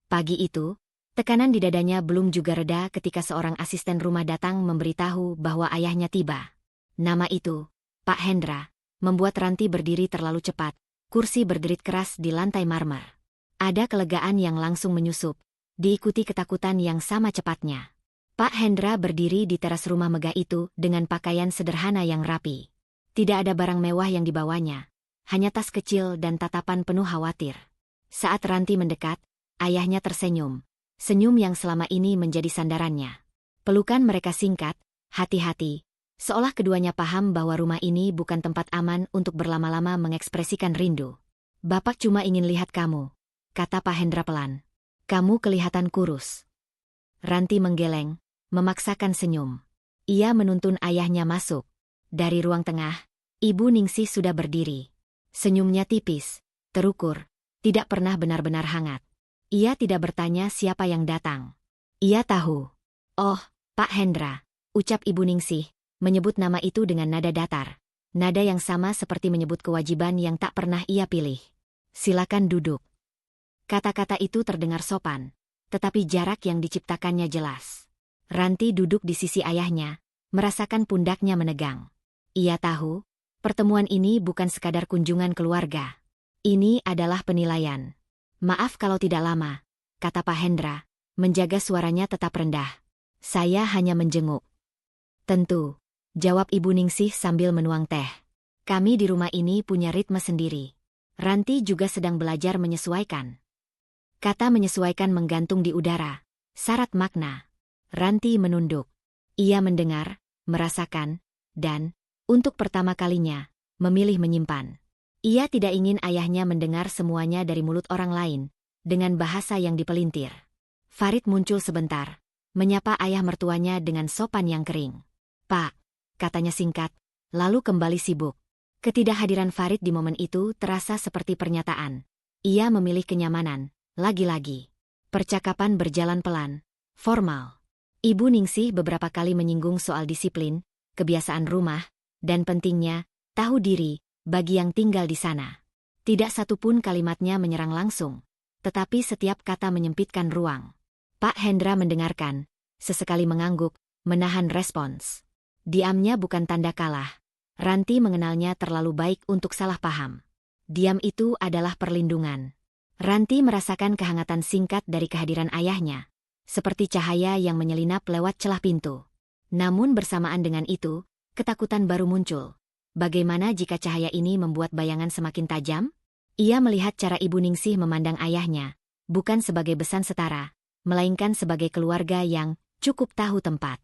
Pagi itu, tekanan di dadanya belum juga reda ketika seorang asisten rumah datang memberitahu bahwa ayahnya tiba. Nama itu, Pak Hendra, membuat Ranti berdiri terlalu cepat. Kursi berderit keras di lantai marmer. Ada kelegaan yang langsung menyusup, diikuti ketakutan yang sama cepatnya. Pak Hendra berdiri di teras rumah megah itu dengan pakaian sederhana yang rapi. Tidak ada barang mewah yang dibawanya, hanya tas kecil dan tatapan penuh khawatir. Saat Ranti mendekat, ayahnya tersenyum, senyum yang selama ini menjadi sandarannya. Pelukan mereka singkat, hati-hati, seolah keduanya paham bahwa rumah ini bukan tempat aman untuk berlama-lama mengekspresikan rindu. "Bapak cuma ingin lihat kamu," kata Pak Hendra pelan. "Kamu kelihatan kurus." Ranti menggeleng, memaksakan senyum. Ia menuntun ayahnya masuk. Dari ruang tengah, Ibu Ningsih sudah berdiri. Senyumnya tipis, terukur, tidak pernah benar-benar hangat. Ia tidak bertanya siapa yang datang. Ia tahu. "Oh, Pak Hendra," ucap Ibu Ningsih, menyebut nama itu dengan nada datar. Nada yang sama seperti menyebut kewajiban yang tak pernah ia pilih. "Silakan duduk." Kata-kata itu terdengar sopan, tetapi jarak yang diciptakannya jelas. Ranti duduk di sisi ayahnya, merasakan pundaknya menegang. Ia tahu, pertemuan ini bukan sekadar kunjungan keluarga. Ini adalah penilaian. "Maaf kalau tidak lama," kata Pak Hendra, menjaga suaranya tetap rendah. "Saya hanya menjenguk." "Tentu," jawab Ibu Ningsih sambil menuang teh. "Kami di rumah ini punya ritme sendiri." Ranti juga sedang belajar menyesuaikan. Kata menyesuaikan menggantung di udara, syarat makna. Ranti menunduk. Ia mendengar, merasakan, dan, untuk pertama kalinya, memilih menyimpan. Ia tidak ingin ayahnya mendengar semuanya dari mulut orang lain, dengan bahasa yang dipelintir. Farid muncul sebentar, menyapa ayah mertuanya dengan sopan yang kering. "Pak," katanya singkat, lalu kembali sibuk. Ketidakhadiran Farid di momen itu terasa seperti pernyataan. Ia memilih kenyamanan, lagi-lagi. Percakapan berjalan pelan, formal. Ibu Ningsih beberapa kali menyinggung soal disiplin, kebiasaan rumah, dan pentingnya, tahu diri, bagi yang tinggal di sana. Tidak satupun kalimatnya menyerang langsung, tetapi setiap kata menyempitkan ruang. Pak Hendra mendengarkan, sesekali mengangguk, menahan respons. Diamnya bukan tanda kalah. Ranti mengenalnya terlalu baik untuk salah paham. Diam itu adalah perlindungan. Ranti merasakan kehangatan singkat dari kehadiran ayahnya, seperti cahaya yang menyelinap lewat celah pintu. Namun bersamaan dengan itu, ketakutan baru muncul. Bagaimana jika cahaya ini membuat bayangan semakin tajam? Ia melihat cara Ibu Ningsih memandang ayahnya, bukan sebagai besan setara, melainkan sebagai keluarga yang cukup tahu tempat.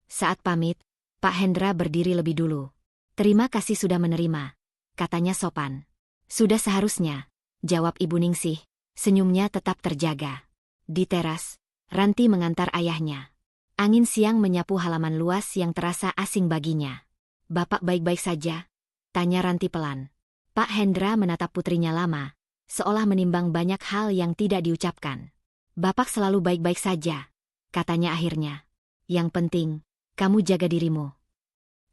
Saat pamit, Pak Hendra berdiri lebih dulu. "Terima kasih sudah menerima," katanya sopan. "Sudah seharusnya," jawab Ibu Ningsih, senyumnya tetap terjaga. Di teras, Ranti mengantar ayahnya. Angin siang menyapu halaman luas yang terasa asing baginya. "Bapak baik-baik saja?" tanya Ranti pelan. Pak Hendra menatap putrinya lama, seolah menimbang banyak hal yang tidak diucapkan. "Bapak selalu baik-baik saja," katanya akhirnya. "Yang penting, kamu jaga dirimu."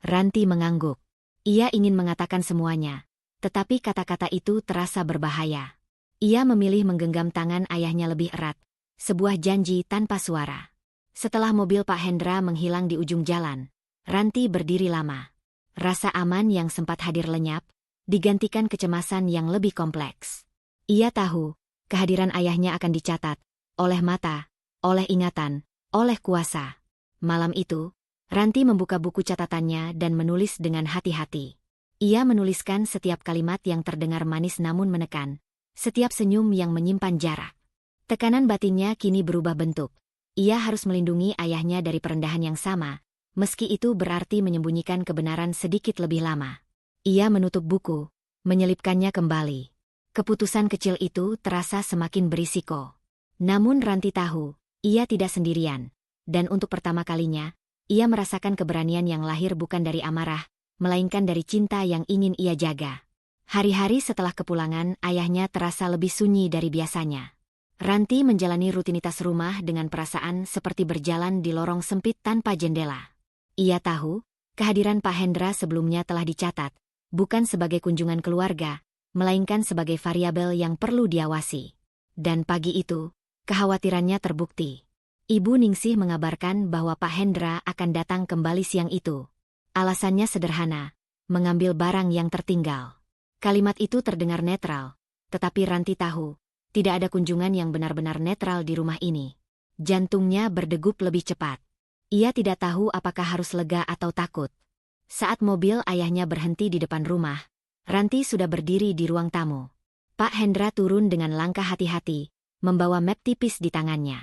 Ranti mengangguk. Ia ingin mengatakan semuanya, tetapi kata-kata itu terasa berbahaya. Ia memilih menggenggam tangan ayahnya lebih erat, sebuah janji tanpa suara. Setelah mobil Pak Hendra menghilang di ujung jalan, Ranti berdiri lama. Rasa aman yang sempat hadir lenyap, digantikan kecemasan yang lebih kompleks. Ia tahu, kehadiran ayahnya akan dicatat, oleh mata, oleh ingatan, oleh kuasa. Malam itu, Ranti membuka buku catatannya dan menulis dengan hati-hati. Ia menuliskan setiap kalimat yang terdengar manis namun menekan, setiap senyum yang menyimpan jarak. Tekanan batinnya kini berubah bentuk. Ia harus melindungi ayahnya dari perendahan yang sama, meski itu berarti menyembunyikan kebenaran sedikit lebih lama. Ia menutup buku, menyelipkannya kembali. Keputusan kecil itu terasa semakin berisiko. Namun Ranti tahu, ia tidak sendirian. Dan untuk pertama kalinya, ia merasakan keberanian yang lahir bukan dari amarah, melainkan dari cinta yang ingin ia jaga. Hari-hari setelah kepulangan, ayahnya terasa lebih sunyi dari biasanya. Ranti menjalani rutinitas rumah dengan perasaan seperti berjalan di lorong sempit tanpa jendela. Ia tahu, kehadiran Pak Hendra sebelumnya telah dicatat, bukan sebagai kunjungan keluarga, melainkan sebagai variabel yang perlu diawasi. Dan pagi itu, kekhawatirannya terbukti. Ibu Ningsih mengabarkan bahwa Pak Hendra akan datang kembali siang itu. Alasannya sederhana, mengambil barang yang tertinggal. Kalimat itu terdengar netral, tetapi Ranti tahu, tidak ada kunjungan yang benar-benar netral di rumah ini. Jantungnya berdegup lebih cepat. Ia tidak tahu apakah harus lega atau takut. Saat mobil ayahnya berhenti di depan rumah, Ranti sudah berdiri di ruang tamu. Pak Hendra turun dengan langkah hati-hati, membawa map tipis di tangannya.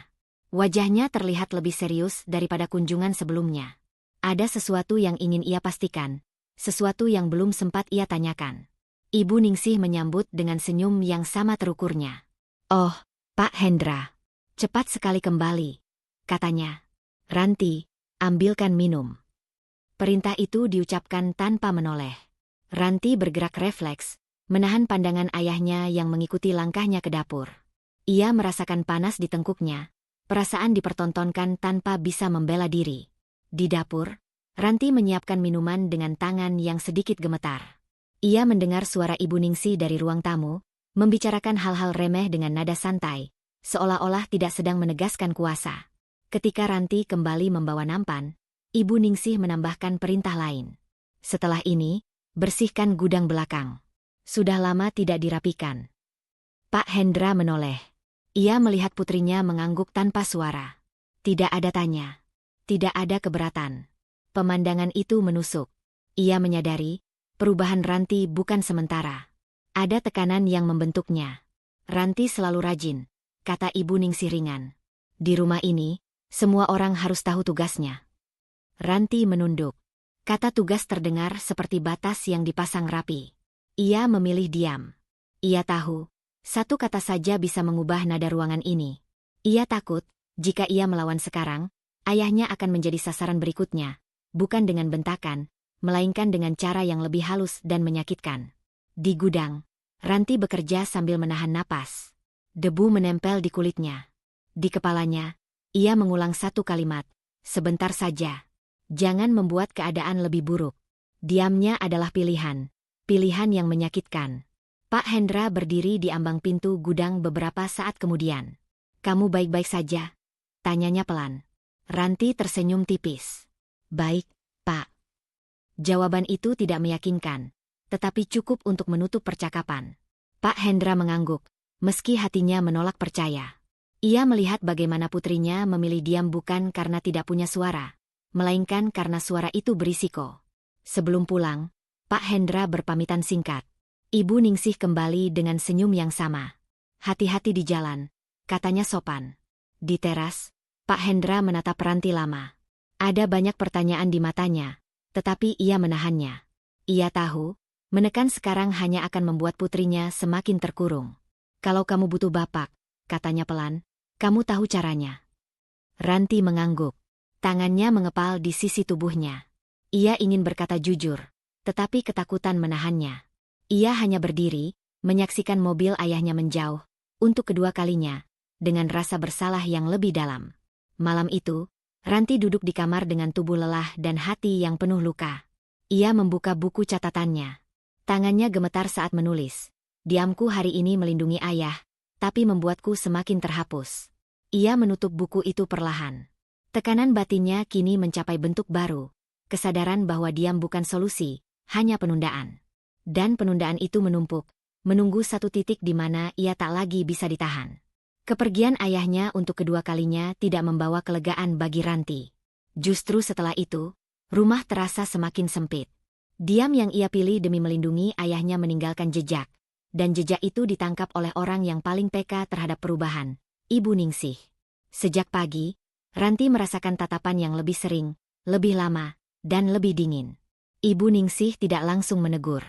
Wajahnya terlihat lebih serius daripada kunjungan sebelumnya. Ada sesuatu yang ingin ia pastikan, sesuatu yang belum sempat ia tanyakan. Ibu Ningsih menyambut dengan senyum yang sama terukurnya. "Oh, Pak Hendra, cepat sekali kembali," katanya. "Ranti, ambilkan minum." Perintah itu diucapkan tanpa menoleh. Ranti bergerak refleks, menahan pandangan ayahnya yang mengikuti langkahnya ke dapur. Ia merasakan panas di tengkuknya, perasaan dipertontonkan tanpa bisa membela diri. Di dapur, Ranti menyiapkan minuman dengan tangan yang sedikit gemetar. Ia mendengar suara Ibu Ningsih dari ruang tamu, membicarakan hal-hal remeh dengan nada santai, seolah-olah tidak sedang menegaskan kuasa. Ketika Ranti kembali membawa nampan, Ibu Ningsih menambahkan perintah lain. "Setelah ini, bersihkan gudang belakang. Sudah lama tidak dirapikan." Pak Hendra menoleh. Ia melihat putrinya mengangguk tanpa suara. Tidak ada tanya. Tidak ada keberatan. Pemandangan itu menusuk. Ia menyadari, perubahan Ranti bukan sementara. Ada tekanan yang membentuknya. "Ranti selalu rajin," kata Ibu Ningsih ringan. "Di rumah ini, semua orang harus tahu tugasnya." Ranti menunduk. Kata tugas terdengar seperti batas yang dipasang rapi. Ia memilih diam. Ia tahu, satu kata saja bisa mengubah nada ruangan ini. Ia takut, jika ia melawan sekarang, ayahnya akan menjadi sasaran berikutnya, bukan dengan bentakan, melainkan dengan cara yang lebih halus dan menyakitkan. Di gudang, Ranti bekerja sambil menahan napas. Debu menempel di kulitnya. Di kepalanya, ia mengulang satu kalimat, "Sebentar saja." Jangan membuat keadaan lebih buruk. Diamnya adalah pilihan. Pilihan yang menyakitkan. Pak Hendra berdiri di ambang pintu gudang beberapa saat kemudian. "Kamu baik-baik saja?" tanyanya pelan. Ranti tersenyum tipis. "Baik, Pak." Jawaban itu tidak meyakinkan, tetapi cukup untuk menutup percakapan. Pak Hendra mengangguk, meski hatinya menolak percaya. Ia melihat bagaimana putrinya memilih diam bukan karena tidak punya suara, melainkan karena suara itu berisiko. Sebelum pulang, Pak Hendra berpamitan singkat. Ibu Ningsih kembali dengan senyum yang sama. "Hati-hati di jalan," katanya sopan. Di teras, Pak Hendra menatap Ranti lama. Ada banyak pertanyaan di matanya, tetapi ia menahannya. Ia tahu, menekan sekarang hanya akan membuat putrinya semakin terkurung. "Kalau kamu butuh bapak," katanya pelan, "kamu tahu caranya." Ranti mengangguk. Tangannya mengepal di sisi tubuhnya. Ia ingin berkata jujur, tetapi ketakutan menahannya. Ia hanya berdiri, menyaksikan mobil ayahnya menjauh, untuk kedua kalinya, dengan rasa bersalah yang lebih dalam. Malam itu, Ranti duduk di kamar dengan tubuh lelah dan hati yang penuh luka. Ia membuka buku catatannya. Tangannya gemetar saat menulis. "Diamku hari ini melindungi ayah, tapi membuatku semakin terhapus." Ia menutup buku itu perlahan. Tekanan batinnya kini mencapai bentuk baru. Kesadaran bahwa diam bukan solusi, hanya penundaan. Dan penundaan itu menumpuk, menunggu satu titik di mana ia tak lagi bisa ditahan. Kepergian ayahnya untuk kedua kalinya tidak membawa kelegaan bagi Ranti. Justru setelah itu, rumah terasa semakin sempit. Diam yang ia pilih demi melindungi ayahnya meninggalkan jejak. Dan jejak itu ditangkap oleh orang yang paling peka terhadap perubahan, Ibu Ningsih. Sejak pagi, Ranti merasakan tatapan yang lebih sering, lebih lama, dan lebih dingin. Ibu Ningsih tidak langsung menegur.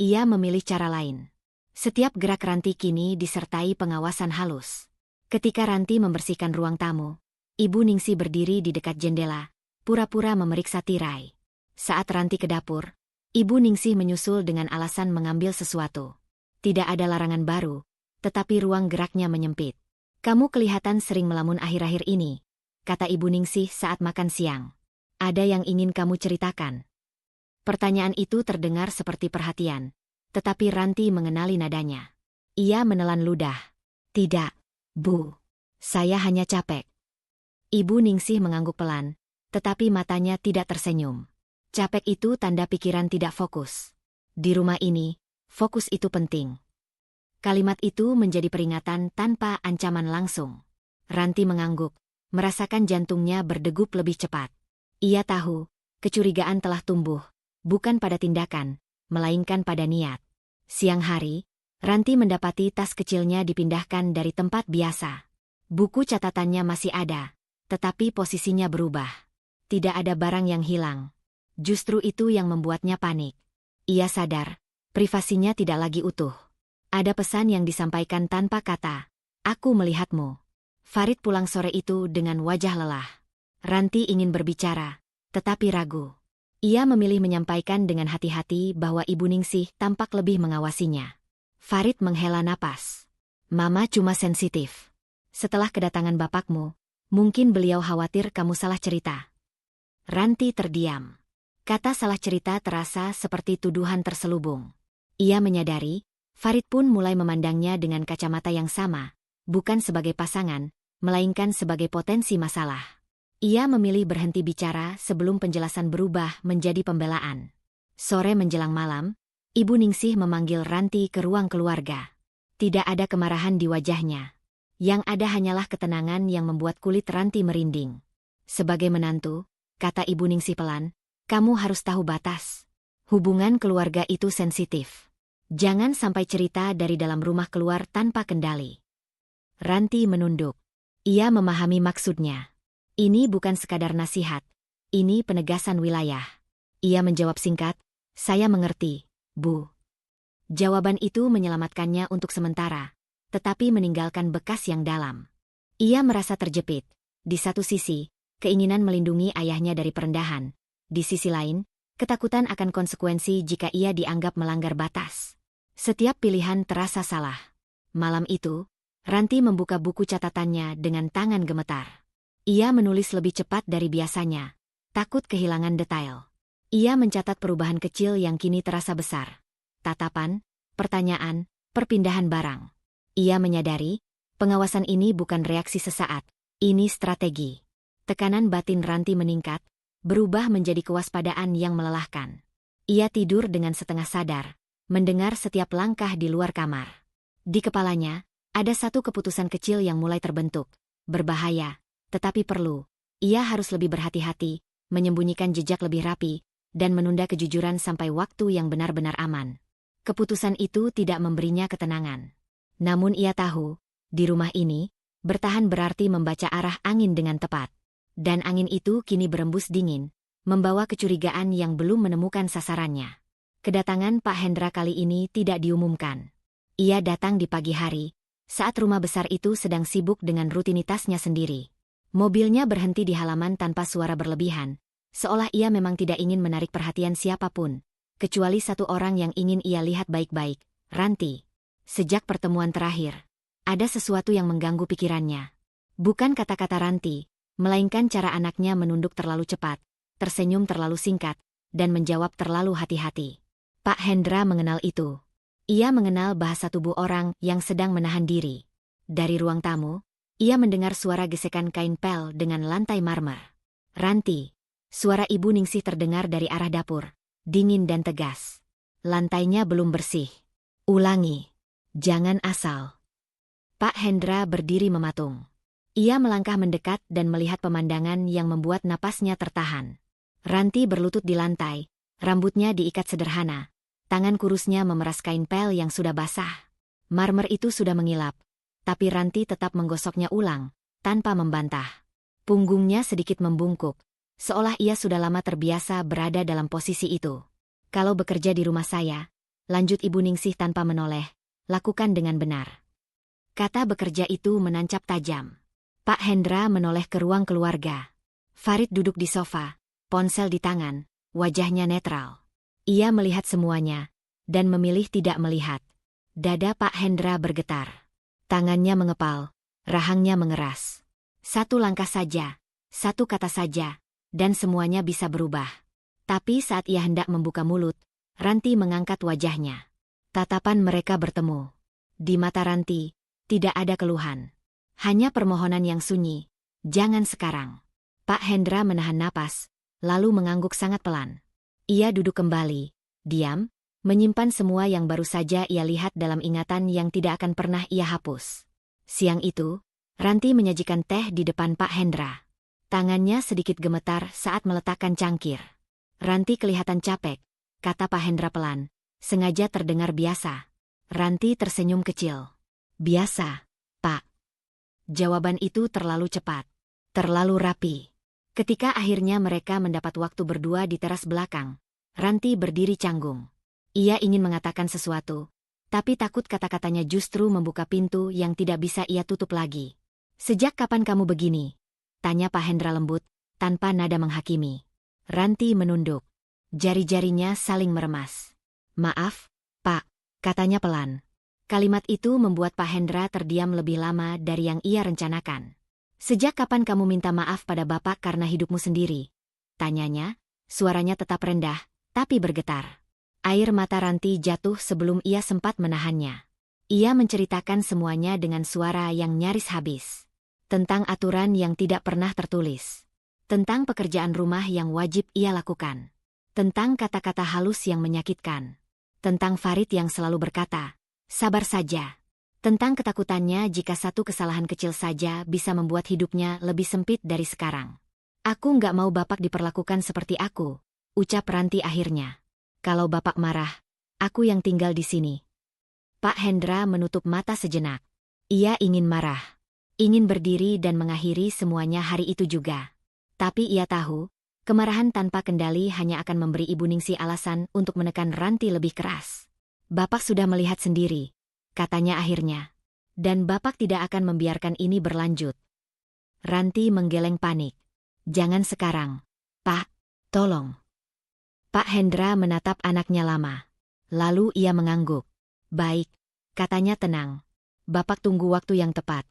Ia memilih cara lain. Setiap gerak Ranti kini disertai pengawasan halus. Ketika Ranti membersihkan ruang tamu, Ibu Ningsih berdiri di dekat jendela, pura-pura memeriksa tirai. Saat Ranti ke dapur, Ibu Ningsih menyusul dengan alasan mengambil sesuatu. Tidak ada larangan baru, tetapi ruang geraknya menyempit. Kamu kelihatan sering melamun akhir-akhir ini, kata Ibu Ningsih saat makan siang. Ada yang ingin kamu ceritakan? Pertanyaan itu terdengar seperti perhatian, tetapi Ranti mengenali nadanya. Ia menelan ludah. Tidak, Bu. Saya hanya capek. Ibu Ningsih mengangguk pelan, tetapi matanya tidak tersenyum. Capek itu tanda pikiran tidak fokus. Di rumah ini, fokus itu penting. Kalimat itu menjadi peringatan tanpa ancaman langsung. Ranti mengangguk, merasakan jantungnya berdegup lebih cepat. Ia tahu, kecurigaan telah tumbuh, bukan pada tindakan, melainkan pada niat. Siang hari, Ranti mendapati tas kecilnya dipindahkan dari tempat biasa. Buku catatannya masih ada, tetapi posisinya berubah. Tidak ada barang yang hilang. Justru itu yang membuatnya panik. Ia sadar, privasinya tidak lagi utuh. Ada pesan yang disampaikan tanpa kata. Aku melihatmu. Farid pulang sore itu dengan wajah lelah. Ranti ingin berbicara, tetapi ragu. Ia memilih menyampaikan dengan hati-hati bahwa Ibu Ningsih tampak lebih mengawasinya. Farid menghela napas. Mama cuma sensitif. Setelah kedatangan bapakmu, mungkin beliau khawatir kamu salah cerita. Ranti terdiam. Kata salah cerita terasa seperti tuduhan terselubung. Ia menyadari, Farid pun mulai memandangnya dengan kacamata yang sama, bukan sebagai pasangan, melainkan sebagai potensi masalah. Ia memilih berhenti bicara sebelum penjelasan berubah menjadi pembelaan. Sore menjelang malam, Ibu Ningsih memanggil Ranti ke ruang keluarga. Tidak ada kemarahan di wajahnya. Yang ada hanyalah ketenangan yang membuat kulit Ranti merinding. Sebagai menantu, kata Ibu Ningsih pelan, kamu harus tahu batas. Hubungan keluarga itu sensitif. Jangan sampai cerita dari dalam rumah keluar tanpa kendali. Ranti menunduk. Ia memahami maksudnya. Ini bukan sekadar nasihat. Ini penegasan wilayah. Ia menjawab singkat, saya mengerti, Bu. Jawaban itu menyelamatkannya untuk sementara, tetapi meninggalkan bekas yang dalam. Ia merasa terjepit. Di satu sisi, keinginan melindungi ayahnya dari perendahan. Di sisi lain, ketakutan akan konsekuensi jika ia dianggap melanggar batas. Setiap pilihan terasa salah. Malam itu, Ranti membuka buku catatannya dengan tangan gemetar. Ia menulis lebih cepat dari biasanya, takut kehilangan detail. Ia mencatat perubahan kecil yang kini terasa besar. Tatapan, pertanyaan, perpindahan barang. Ia menyadari, pengawasan ini bukan reaksi sesaat, ini strategi. Tekanan batin Ranti meningkat, berubah menjadi kewaspadaan yang melelahkan. Ia tidur dengan setengah sadar, mendengar setiap langkah di luar kamar. Di kepalanya, ada satu keputusan kecil yang mulai terbentuk. Berbahaya, tetapi perlu. Ia harus lebih berhati-hati, menyembunyikan jejak lebih rapi, dan menunda kejujuran sampai waktu yang benar-benar aman. Keputusan itu tidak memberinya ketenangan. Namun ia tahu, di rumah ini, bertahan berarti membaca arah angin dengan tepat. Dan angin itu kini berembus dingin, membawa kecurigaan yang belum menemukan sasarannya. Kedatangan Pak Hendra kali ini tidak diumumkan. Ia datang di pagi hari, saat rumah besar itu sedang sibuk dengan rutinitasnya sendiri. Mobilnya berhenti di halaman tanpa suara berlebihan, seolah ia memang tidak ingin menarik perhatian siapapun, kecuali satu orang yang ingin ia lihat baik-baik, Ranti. Sejak pertemuan terakhir, ada sesuatu yang mengganggu pikirannya. Bukan kata-kata Ranti, melainkan cara anaknya menunduk terlalu cepat, tersenyum terlalu singkat, dan menjawab terlalu hati-hati. Pak Hendra mengenal itu. Ia mengenal bahasa tubuh orang yang sedang menahan diri. Dari ruang tamu, ia mendengar suara gesekan kain pel dengan lantai marmer. Ranti. Suara Ibu Ningsih terdengar dari arah dapur, dingin dan tegas. Lantainya belum bersih. Ulangi. Jangan asal. Pak Hendra berdiri mematung. Ia melangkah mendekat dan melihat pemandangan yang membuat napasnya tertahan. Ranti berlutut di lantai, rambutnya diikat sederhana. Tangan kurusnya memeras kain pel yang sudah basah. Marmer itu sudah mengilap, tapi Ranti tetap menggosoknya ulang, tanpa membantah. Punggungnya sedikit membungkuk, seolah ia sudah lama terbiasa berada dalam posisi itu. Kalau bekerja di rumah saya, lanjut Ibu Ningsih tanpa menoleh, lakukan dengan benar. Kata bekerja itu menancap tajam. Pak Hendra menoleh ke ruang keluarga. Farid duduk di sofa, ponsel di tangan, wajahnya netral. Ia melihat semuanya, dan memilih tidak melihat. Dada Pak Hendra bergetar. Tangannya mengepal, rahangnya mengeras. Satu langkah saja, satu kata saja, dan semuanya bisa berubah. Tapi saat ia hendak membuka mulut, Ranti mengangkat wajahnya. Tatapan mereka bertemu. Di mata Ranti, tidak ada keluhan. Hanya permohonan yang sunyi. Jangan sekarang. Pak Hendra menahan napas, lalu mengangguk sangat pelan. Ia duduk kembali, diam, menyimpan semua yang baru saja ia lihat dalam ingatan yang tidak akan pernah ia hapus. Siang itu, Ranti menyajikan teh di depan Pak Hendra. Tangannya sedikit gemetar saat meletakkan cangkir. Ranti kelihatan capek, kata Pak Hendra pelan, sengaja terdengar biasa. Ranti tersenyum kecil. Biasa, Pak. Jawaban itu terlalu cepat, terlalu rapi. Ketika akhirnya mereka mendapat waktu berdua di teras belakang, Ranti berdiri canggung. Ia ingin mengatakan sesuatu, tapi takut kata-katanya justru membuka pintu yang tidak bisa ia tutup lagi. Sejak kapan kamu begini? Tanya Pak Hendra lembut, tanpa nada menghakimi. Ranti menunduk. Jari-jarinya saling meremas. Maaf, Pak, katanya pelan. Kalimat itu membuat Pak Hendra terdiam lebih lama dari yang ia rencanakan. Sejak kapan kamu minta maaf pada Bapak karena hidupmu sendiri? Tanyanya, suaranya tetap rendah, tapi bergetar. Air mata Ranti jatuh sebelum ia sempat menahannya. Ia menceritakan semuanya dengan suara yang nyaris habis. Tentang aturan yang tidak pernah tertulis. Tentang pekerjaan rumah yang wajib ia lakukan. Tentang kata-kata halus yang menyakitkan. Tentang Farid yang selalu berkata, sabar saja. Tentang ketakutannya jika satu kesalahan kecil saja bisa membuat hidupnya lebih sempit dari sekarang. Aku nggak mau Bapak diperlakukan seperti aku, ucap Ranti akhirnya. Kalau Bapak marah, aku yang tinggal di sini. Pak Hendra menutup mata sejenak. Ia ingin marah. Ingin berdiri dan mengakhiri semuanya hari itu juga. Tapi ia tahu, kemarahan tanpa kendali hanya akan memberi Ibu Ningsih alasan untuk menekan Ranti lebih keras. Bapak sudah melihat sendiri, katanya akhirnya. Dan Bapak tidak akan membiarkan ini berlanjut. Ranti menggeleng panik. Jangan sekarang, Pak, tolong. Pak Hendra menatap anaknya lama. Lalu ia mengangguk. Baik, katanya tenang. Bapak tunggu waktu yang tepat.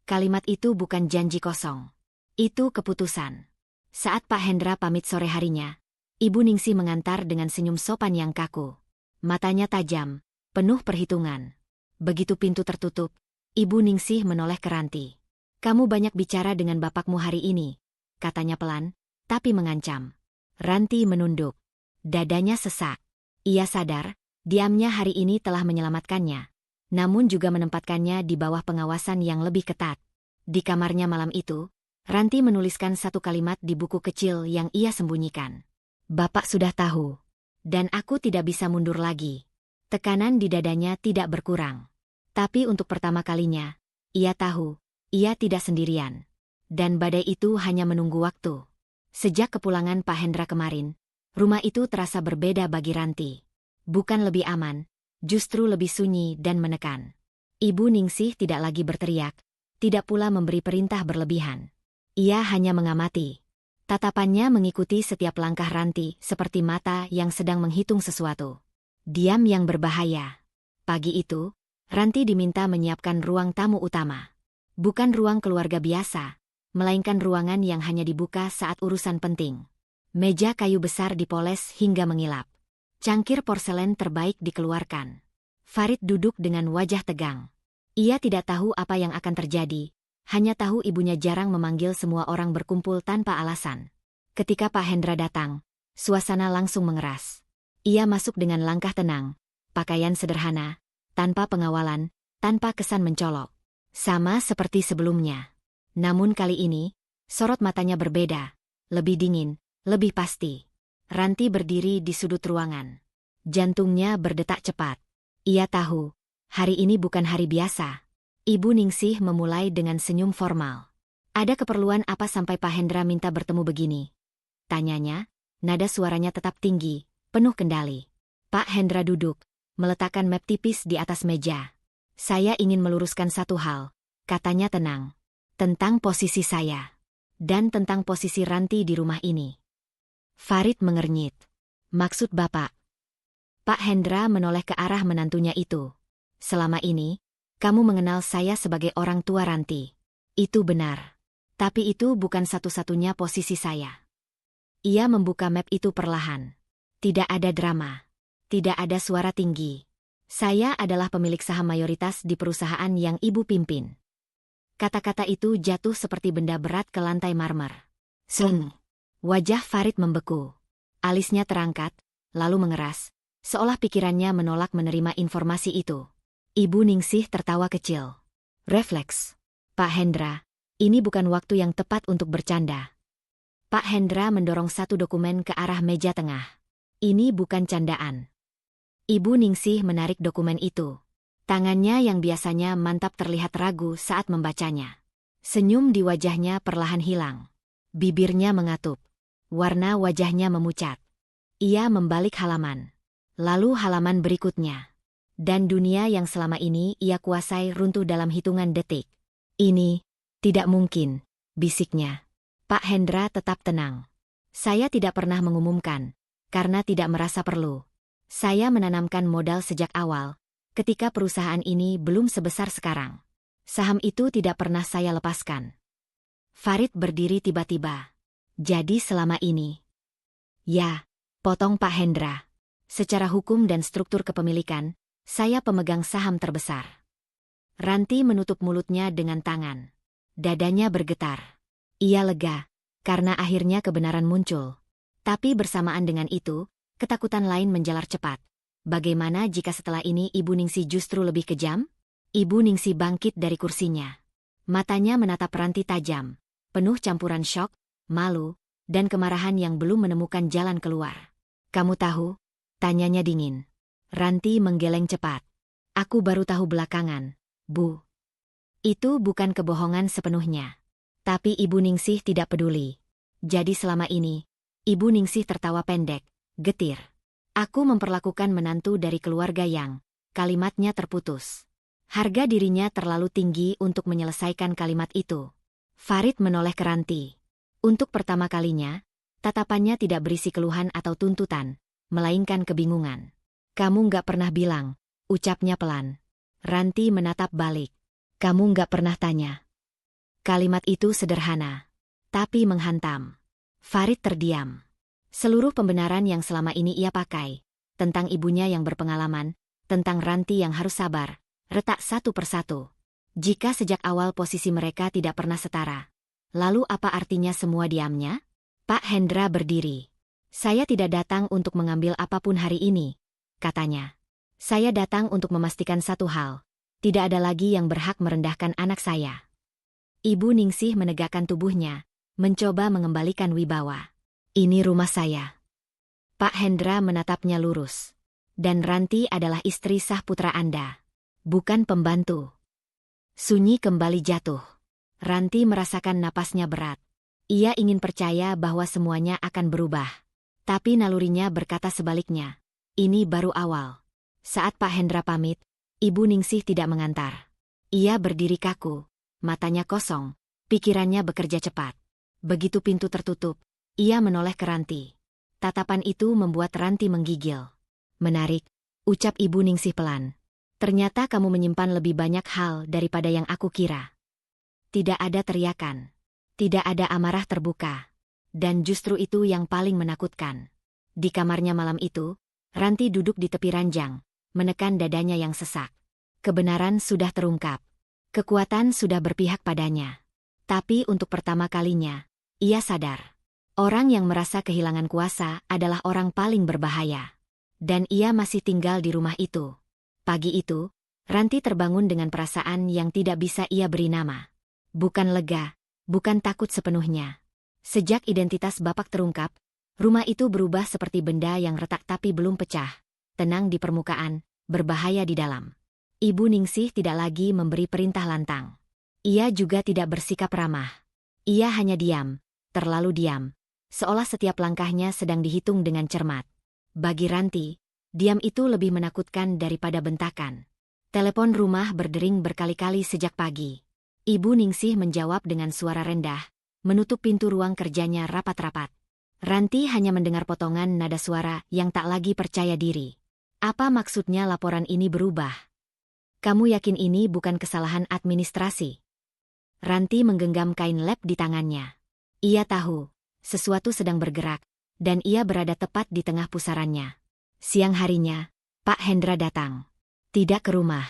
Kalimat itu bukan janji kosong. Itu keputusan. Saat Pak Hendra pamit sore harinya, Ibu Ningsih mengantar dengan senyum sopan yang kaku. Matanya tajam, penuh perhitungan. Begitu pintu tertutup, Ibu Ningsih menoleh ke Ranti. Kamu banyak bicara dengan bapakmu hari ini, katanya pelan, tapi mengancam. Ranti menunduk. Dadanya sesak. Ia sadar, diamnya hari ini telah menyelamatkannya. Namun juga menempatkannya di bawah pengawasan yang lebih ketat. Di kamarnya malam itu, Ranti menuliskan satu kalimat di buku kecil yang ia sembunyikan. Bapak sudah tahu. Dan aku tidak bisa mundur lagi. Tekanan di dadanya tidak berkurang. Tapi untuk pertama kalinya, ia tahu, ia tidak sendirian. Dan badai itu hanya menunggu waktu. Sejak kepulangan Pak Hendra kemarin, rumah itu terasa berbeda bagi Ranti. Bukan lebih aman, justru lebih sunyi dan menekan. Ibu Ningsih tidak lagi berteriak, tidak pula memberi perintah berlebihan. Ia hanya mengamati. Tatapannya mengikuti setiap langkah Ranti seperti mata yang sedang menghitung sesuatu. Diam yang berbahaya. Pagi itu, Ranti diminta menyiapkan ruang tamu utama. Bukan ruang keluarga biasa, melainkan ruangan yang hanya dibuka saat urusan penting. Meja kayu besar dipoles hingga mengilap. Cangkir porselen terbaik dikeluarkan. Farid duduk dengan wajah tegang. Ia tidak tahu apa yang akan terjadi. Hanya tahu ibunya jarang memanggil semua orang berkumpul tanpa alasan. Ketika Pak Hendra datang, suasana langsung mengeras. Ia masuk dengan langkah tenang, pakaian sederhana, tanpa pengawalan, tanpa kesan mencolok. Sama seperti sebelumnya. Namun kali ini, sorot matanya berbeda, lebih dingin, lebih pasti. Ranti berdiri di sudut ruangan. Jantungnya berdetak cepat. Ia tahu, hari ini bukan hari biasa. Ibu Ningsih memulai dengan senyum formal. Ada keperluan apa sampai Pak Hendra minta bertemu begini? Tanyanya, nada suaranya tetap tinggi, penuh kendali. Pak Hendra duduk, meletakkan map tipis di atas meja. Saya ingin meluruskan satu hal, katanya tenang. Tentang posisi saya. Dan tentang posisi Ranti di rumah ini. Farid mengernyit. Maksud Bapak? Pak Hendra menoleh ke arah menantunya itu. Selama ini, kamu mengenal saya sebagai orang tua Ranti. Itu benar. Tapi itu bukan satu-satunya posisi saya. Ia membuka map itu perlahan. Tidak ada drama. Tidak ada suara tinggi. Saya adalah pemilik saham mayoritas di perusahaan yang Ibu pimpin. Kata-kata itu jatuh seperti benda berat ke lantai marmer. Seng. Wajah Farid membeku. Alisnya terangkat, lalu mengeras, seolah pikirannya menolak menerima informasi itu. Ibu Ningsih tertawa kecil. Refleks. Pak Hendra, ini bukan waktu yang tepat untuk bercanda. Pak Hendra mendorong satu dokumen ke arah meja tengah. Ini bukan candaan. Ibu Ningsih menarik dokumen itu. Tangannya yang biasanya mantap terlihat ragu saat membacanya. Senyum di wajahnya perlahan hilang. Bibirnya mengatup. Warna wajahnya memucat. Ia membalik halaman. Lalu halaman berikutnya. Dan dunia yang selama ini ia kuasai runtuh dalam hitungan detik. Ini tidak mungkin, bisiknya. Pak Hendra tetap tenang. Saya tidak pernah mengumumkan, karena tidak merasa perlu. Saya menanamkan modal sejak awal, ketika perusahaan ini belum sebesar sekarang. Saham itu tidak pernah saya lepaskan. Farid berdiri tiba-tiba. Jadi selama ini. Ya, potong Pak Hendra. Secara hukum dan struktur kepemilikan, saya pemegang saham terbesar. Ranti menutup mulutnya dengan tangan. Dadanya bergetar. Ia lega, karena akhirnya kebenaran muncul. Tapi bersamaan dengan itu, ketakutan lain menjalar cepat. Bagaimana jika setelah ini Ibu Ningsih justru lebih kejam? Ibu Ningsih bangkit dari kursinya. Matanya menatap Ranti tajam, penuh campuran syok, malu, dan kemarahan yang belum menemukan jalan keluar. Kamu tahu? Tanyanya dingin. Ranti menggeleng cepat. Aku baru tahu belakangan, Bu. Itu bukan kebohongan sepenuhnya. Tapi Ibu Ningsih tidak peduli. Jadi selama ini, Ibu Ningsih tertawa pendek, getir. Aku memperlakukan menantu dari keluarga yang, kalimatnya terputus. Harga dirinya terlalu tinggi untuk menyelesaikan kalimat itu. Farid menoleh ke Ranti. Untuk pertama kalinya, tatapannya tidak berisi keluhan atau tuntutan, melainkan kebingungan. Kamu nggak pernah bilang, ucapnya pelan. Ranti menatap balik. Kamu nggak pernah tanya. Kalimat itu sederhana, tapi menghantam. Farid terdiam. Seluruh pembenaran yang selama ini ia pakai, tentang ibunya yang berpengalaman, tentang Ranti yang harus sabar, retak satu persatu. Jika sejak awal posisi mereka tidak pernah setara, lalu apa artinya semua diamnya? Pak Hendra berdiri. Saya tidak datang untuk mengambil apapun hari ini, katanya. Saya datang untuk memastikan satu hal. Tidak ada lagi yang berhak merendahkan anak saya. Ibu Ningsih menegakkan tubuhnya, mencoba mengembalikan wibawa. Ini rumah saya. Pak Hendra menatapnya lurus. Dan Ranti adalah istri sah putra Anda, bukan pembantu. Sunyi kembali jatuh. Ranti merasakan napasnya berat. Ia ingin percaya bahwa semuanya akan berubah. Tapi nalurinya berkata sebaliknya. Ini baru awal. Saat Pak Hendra pamit, Ibu Ningsih tidak mengantar. Ia berdiri kaku, matanya kosong, pikirannya bekerja cepat. Begitu pintu tertutup, ia menoleh ke Ranti. Tatapan itu membuat Ranti menggigil. Menarik, ucap Ibu Ningsih pelan. Ternyata kamu menyimpan lebih banyak hal daripada yang aku kira. Tidak ada teriakan. Tidak ada amarah terbuka. Dan justru itu yang paling menakutkan. Di kamarnya malam itu, Ranti duduk di tepi ranjang, menekan dadanya yang sesak. Kebenaran sudah terungkap. Kekuatan sudah berpihak padanya. Tapi untuk pertama kalinya, ia sadar. Orang yang merasa kehilangan kuasa adalah orang paling berbahaya. Dan ia masih tinggal di rumah itu. Pagi itu, Ranti terbangun dengan perasaan yang tidak bisa ia beri nama. Bukan lega, bukan takut sepenuhnya. Sejak identitas Bapak terungkap, rumah itu berubah seperti benda yang retak tapi belum pecah. Tenang di permukaan, berbahaya di dalam. Ibu Ningsih tidak lagi memberi perintah lantang. Ia juga tidak bersikap ramah. Ia hanya diam, terlalu diam. Seolah setiap langkahnya sedang dihitung dengan cermat. Bagi Ranti, diam itu lebih menakutkan daripada bentakan. Telepon rumah berdering berkali-kali sejak pagi. Ibu Ningsih menjawab dengan suara rendah, menutup pintu ruang kerjanya rapat-rapat. Ranti hanya mendengar potongan nada suara yang tak lagi percaya diri. Apa maksudnya laporan ini berubah? Kamu yakin ini bukan kesalahan administrasi? Ranti menggenggam kain lap di tangannya. Ia tahu, sesuatu sedang bergerak, dan ia berada tepat di tengah pusarannya. Siang harinya, Pak Hendra datang. Tidak ke rumah.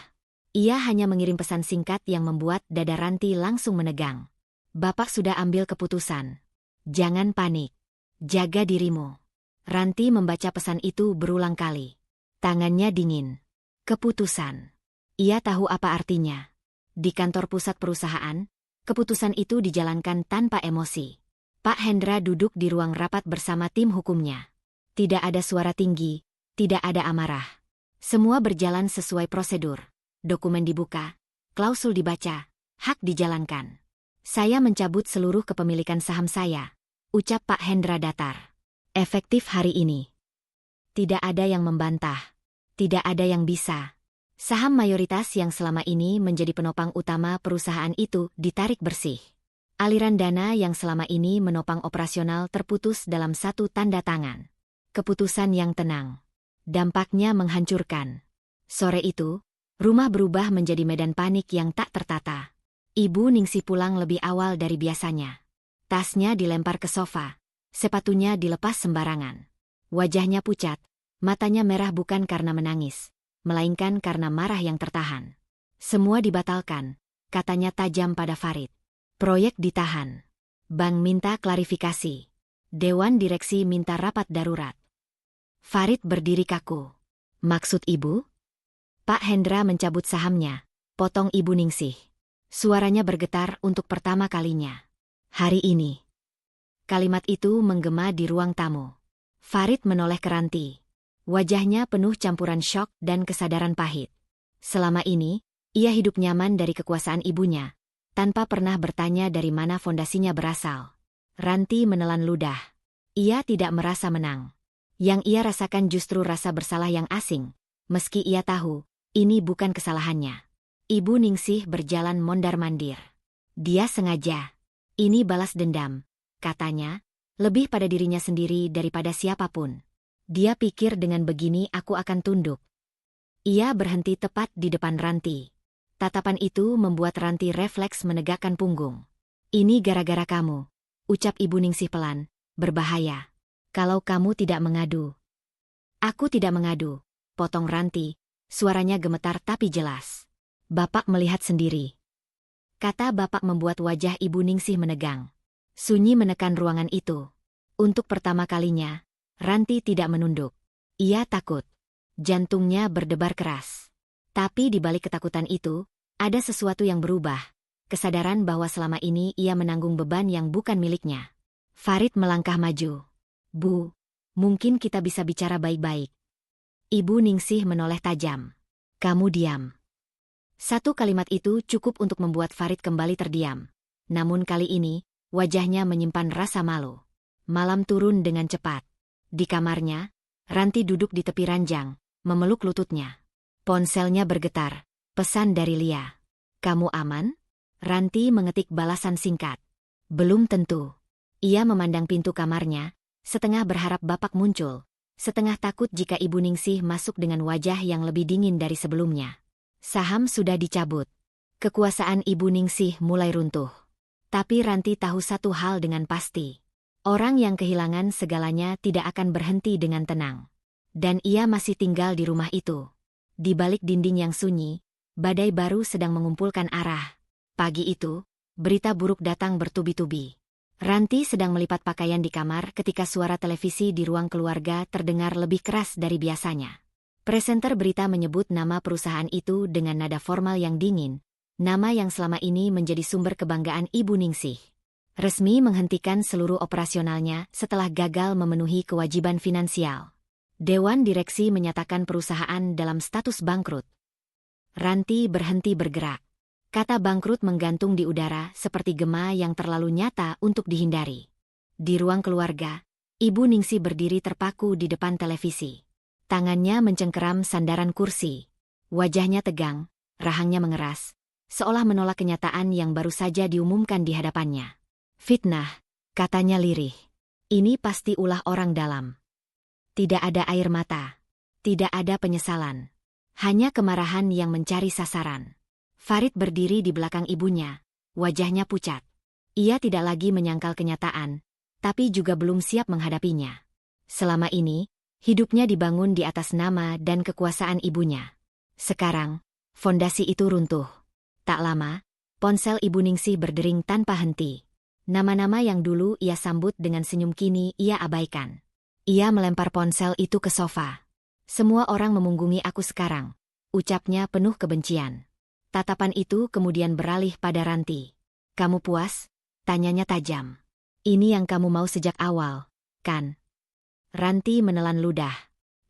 Ia hanya mengirim pesan singkat yang membuat dada Ranti langsung menegang. Bapak sudah ambil keputusan. Jangan panik. Jaga dirimu. Ranti membaca pesan itu berulang kali. Tangannya dingin. Keputusan. Ia tahu apa artinya. Di kantor pusat perusahaan, keputusan itu dijalankan tanpa emosi. Pak Hendra duduk di ruang rapat bersama tim hukumnya. Tidak ada suara tinggi, tidak ada amarah. Semua berjalan sesuai prosedur. Dokumen dibuka, klausul dibaca, hak dijalankan. Saya mencabut seluruh kepemilikan saham saya, ucap Pak Hendra datar. Efektif hari ini. Tidak ada yang membantah. Tidak ada yang bisa. Saham mayoritas yang selama ini menjadi penopang utama perusahaan itu ditarik bersih. Aliran dana yang selama ini menopang operasional terputus dalam satu tanda tangan. Keputusan yang tenang. Dampaknya menghancurkan. Sore itu, rumah berubah menjadi medan panik yang tak tertata. Ibu Ningsih pulang lebih awal dari biasanya. Tasnya dilempar ke sofa, sepatunya dilepas sembarangan. Wajahnya pucat, matanya merah bukan karena menangis, melainkan karena marah yang tertahan. Semua dibatalkan, katanya tajam pada Farid. Proyek ditahan. Bank minta klarifikasi. Dewan direksi minta rapat darurat. Farid berdiri kaku. Maksud ibu? Pak Hendra mencabut sahamnya, potong Ibu Ningsih. Suaranya bergetar untuk pertama kalinya. Hari ini. Kalimat itu menggema di ruang tamu. Farid menoleh ke Ranti. Wajahnya penuh campuran syok dan kesadaran pahit. Selama ini, ia hidup nyaman dari kekuasaan ibunya, tanpa pernah bertanya dari mana fondasinya berasal. Ranti menelan ludah. Ia tidak merasa menang. Yang ia rasakan justru rasa bersalah yang asing, meski ia tahu, ini bukan kesalahannya. Ibu Ningsih berjalan mondar-mandir. Dia sengaja. Ini balas dendam, katanya, lebih pada dirinya sendiri daripada siapapun. Dia pikir dengan begini aku akan tunduk. Ia berhenti tepat di depan Ranti. Tatapan itu membuat Ranti refleks menegakkan punggung. Ini gara-gara kamu, ucap Ibu Ningsih pelan, berbahaya. Kalau kamu tidak mengadu. Aku tidak mengadu, potong Ranti, suaranya gemetar tapi jelas. Bapak melihat sendiri. Kata Bapak membuat wajah Ibu Ningsih menegang. Sunyi menekan ruangan itu. Untuk pertama kalinya, Ranti tidak menunduk. Ia takut. Jantungnya berdebar keras. Tapi di balik ketakutan itu, ada sesuatu yang berubah. Kesadaran bahwa selama ini ia menanggung beban yang bukan miliknya. Farid melangkah maju. Bu, mungkin kita bisa bicara baik-baik. Ibu Ningsih menoleh tajam. Kamu diam. Satu kalimat itu cukup untuk membuat Farid kembali terdiam. Namun kali ini, wajahnya menyimpan rasa malu. Malam turun dengan cepat. Di kamarnya, Ranti duduk di tepi ranjang, memeluk lututnya. Ponselnya bergetar. Pesan dari Lia. Kamu aman? Ranti mengetik balasan singkat. Belum tentu. Ia memandang pintu kamarnya, setengah berharap Bapak muncul, setengah takut jika Ibu Ningsih masuk dengan wajah yang lebih dingin dari sebelumnya. Saham sudah dicabut. Kekuasaan Ibu Ningsih mulai runtuh. Tapi Ranti tahu satu hal dengan pasti. Orang yang kehilangan segalanya tidak akan berhenti dengan tenang. Dan ia masih tinggal di rumah itu. Di balik dinding yang sunyi, badai baru sedang mengumpulkan arah. Pagi itu, berita buruk datang bertubi-tubi. Ranti sedang melipat pakaian di kamar ketika suara televisi di ruang keluarga terdengar lebih keras dari biasanya. Presenter berita menyebut nama perusahaan itu dengan nada formal yang dingin, nama yang selama ini menjadi sumber kebanggaan Ibu Ningsih. Resmi menghentikan seluruh operasionalnya setelah gagal memenuhi kewajiban finansial. Dewan direksi menyatakan perusahaan dalam status bangkrut. Ranti berhenti bergerak. Kata bangkrut menggantung di udara seperti gema yang terlalu nyata untuk dihindari. Di ruang keluarga, Ibu Ningsih berdiri terpaku di depan televisi. Tangannya mencengkeram sandaran kursi. Wajahnya tegang, rahangnya mengeras, seolah menolak kenyataan yang baru saja diumumkan di hadapannya. Fitnah, katanya lirih. Ini pasti ulah orang dalam. Tidak ada air mata. Tidak ada penyesalan. Hanya kemarahan yang mencari sasaran. Farid berdiri di belakang ibunya. Wajahnya pucat. Ia tidak lagi menyangkal kenyataan, tapi juga belum siap menghadapinya. Selama ini, hidupnya dibangun di atas nama dan kekuasaan ibunya. Sekarang, fondasi itu runtuh. Tak lama, ponsel Ibu Ningsih berdering tanpa henti. Nama-nama yang dulu ia sambut dengan senyum kini ia abaikan. Ia melempar ponsel itu ke sofa. Semua orang memunggungi aku sekarang, ucapnya penuh kebencian. Tatapan itu kemudian beralih pada Ranti. Kamu puas? Tanyanya tajam. Ini yang kamu mau sejak awal, kan? Ranti menelan ludah.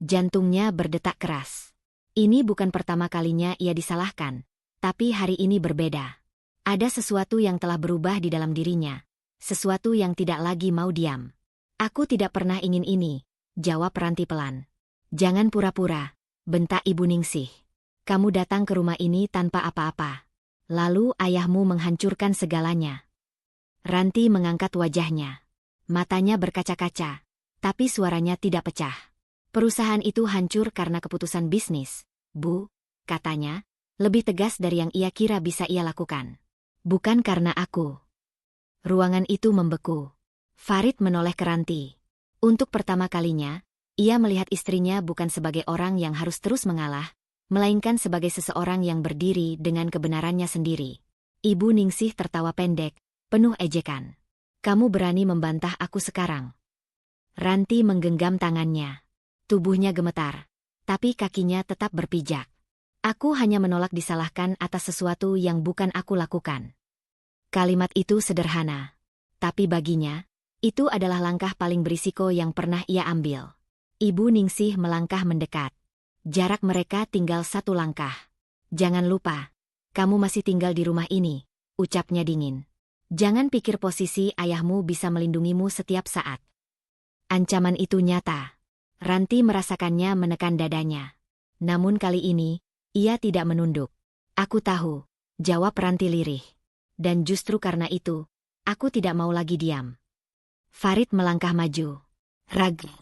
Jantungnya berdetak keras. Ini bukan pertama kalinya ia disalahkan, tapi hari ini berbeda. Ada sesuatu yang telah berubah di dalam dirinya, sesuatu yang tidak lagi mau diam. Aku tidak pernah ingin ini, jawab Ranti pelan. Jangan pura-pura, bentak Ibu Ningsih. Kamu datang ke rumah ini tanpa apa-apa. Lalu ayahmu menghancurkan segalanya. Ranti mengangkat wajahnya. Matanya berkaca-kaca. Tapi suaranya tidak pecah. Perusahaan itu hancur karena keputusan bisnis, Bu, katanya, lebih tegas dari yang ia kira bisa ia lakukan. Bukan karena aku. Ruangan itu membeku. Farid menoleh ke Ranti. Untuk pertama kalinya, ia melihat istrinya bukan sebagai orang yang harus terus mengalah, melainkan sebagai seseorang yang berdiri dengan kebenarannya sendiri. Ibu Ningsih tertawa pendek, penuh ejekan. Kamu berani membantah aku sekarang? Ranti menggenggam tangannya. Tubuhnya gemetar, tapi kakinya tetap berpijak. Aku hanya menolak disalahkan atas sesuatu yang bukan aku lakukan. Kalimat itu sederhana, tapi baginya, itu adalah langkah paling berisiko yang pernah ia ambil. Ibu Ningsih melangkah mendekat. Jarak mereka tinggal 1 langkah. Jangan lupa, kamu masih tinggal di rumah ini, ucapnya dingin. Jangan pikir posisi ayahmu bisa melindungimu setiap saat. Ancaman itu nyata. Ranti merasakannya menekan dadanya. Namun kali ini, ia tidak menunduk. Aku tahu, jawab Ranti lirih. Dan justru karena itu, aku tidak mau lagi diam. Farid melangkah maju. Ragu.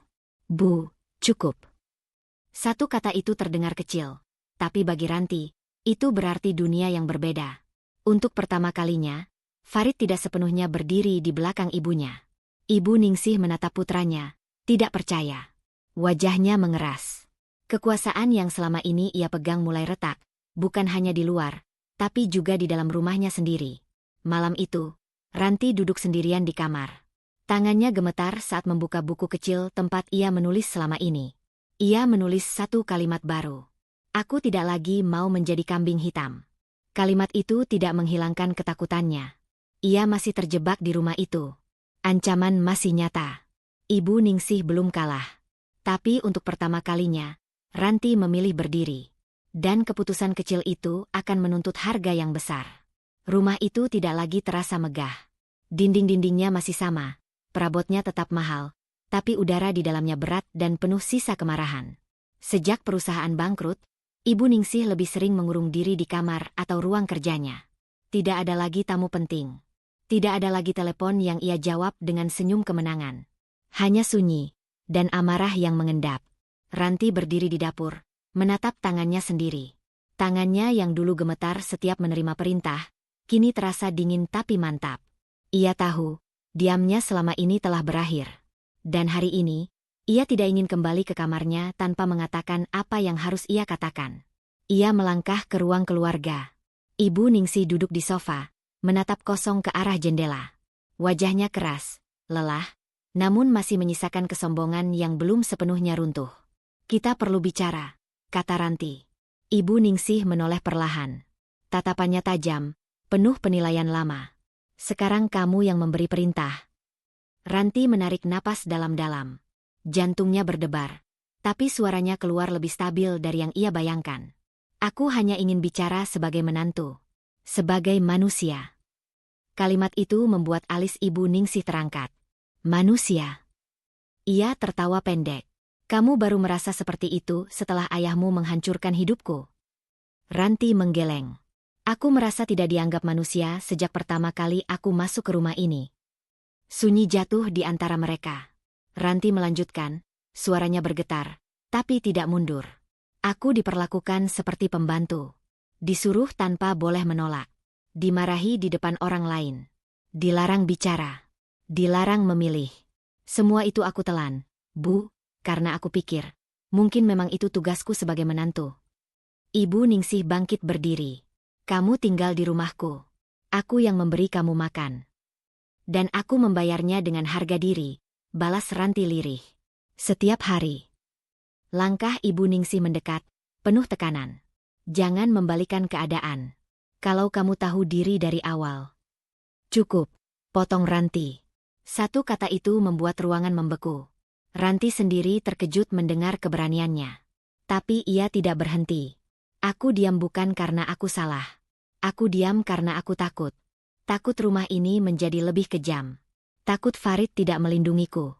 Bu, cukup. Satu kata itu terdengar kecil. Tapi bagi Ranti, itu berarti dunia yang berbeda. Untuk pertama kalinya, Farid tidak sepenuhnya berdiri di belakang ibunya. Ibu Ningsih menatap putranya, tidak percaya. Wajahnya mengeras. Kekuasaan yang selama ini ia pegang mulai retak, bukan hanya di luar, tapi juga di dalam rumahnya sendiri. Malam itu, Ranti duduk sendirian di kamar. Tangannya gemetar saat membuka buku kecil tempat ia menulis selama ini. Ia menulis satu kalimat baru. Aku tidak lagi mau menjadi kambing hitam. Kalimat itu tidak menghilangkan ketakutannya. Ia masih terjebak di rumah itu. Ancaman masih nyata. Ibu Ningsih belum kalah. Tapi untuk pertama kalinya, Ranti memilih berdiri. Dan keputusan kecil itu akan menuntut harga yang besar. Rumah itu tidak lagi terasa megah. Dinding-dindingnya masih sama, perabotnya tetap mahal, tapi udara di dalamnya berat dan penuh sisa kemarahan. Sejak perusahaan bangkrut, Ibu Ningsih lebih sering mengurung diri di kamar atau ruang kerjanya. Tidak ada lagi tamu penting. Tidak ada lagi telepon yang ia jawab dengan senyum kemenangan. Hanya sunyi, dan amarah yang mengendap. Ranti berdiri di dapur, menatap tangannya sendiri. Tangannya yang dulu gemetar setiap menerima perintah, kini terasa dingin tapi mantap. Ia tahu, diamnya selama ini telah berakhir. Dan hari ini, ia tidak ingin kembali ke kamarnya tanpa mengatakan apa yang harus ia katakan. Ia melangkah ke ruang keluarga. Ibu Ningsih duduk di sofa, menatap kosong ke arah jendela. Wajahnya keras, lelah, namun masih menyisakan kesombongan yang belum sepenuhnya runtuh. Kita perlu bicara, kata Ranti. Ibu Ningsih menoleh perlahan. Tatapannya tajam, penuh penilaian lama. Sekarang kamu yang memberi perintah. Ranti menarik napas dalam-dalam. Jantungnya berdebar. Tapi suaranya keluar lebih stabil dari yang ia bayangkan. Aku hanya ingin bicara sebagai menantu. Sebagai manusia. Kalimat itu membuat alis Ibu Ningsih terangkat. Manusia. Ia tertawa pendek. Kamu baru merasa seperti itu setelah ayahmu menghancurkan hidupku. Ranti menggeleng. Aku merasa tidak dianggap manusia sejak pertama kali aku masuk ke rumah ini. Sunyi jatuh di antara mereka. Ranti melanjutkan, suaranya bergetar, tapi tidak mundur. Aku diperlakukan seperti pembantu. Disuruh tanpa boleh menolak. Dimarahi di depan orang lain. Dilarang bicara. Dilarang memilih. Semua itu aku telan, Bu, karena aku pikir, mungkin memang itu tugasku sebagai menantu. Ibu Ningsih bangkit berdiri. Kamu tinggal di rumahku. Aku yang memberi kamu makan. Dan aku membayarnya dengan harga diri, balas Ranti lirih. Setiap hari. Langkah Ibu Ningsih mendekat, penuh tekanan. Jangan membalikan keadaan. Kalau kamu tahu diri dari awal. Cukup, potong Ranti. Satu kata itu membuat ruangan membeku. Ranti sendiri terkejut mendengar keberaniannya. Tapi ia tidak berhenti. Aku diam bukan karena aku salah. Aku diam karena aku takut. Takut rumah ini menjadi lebih kejam. Takut Farid tidak melindungiku.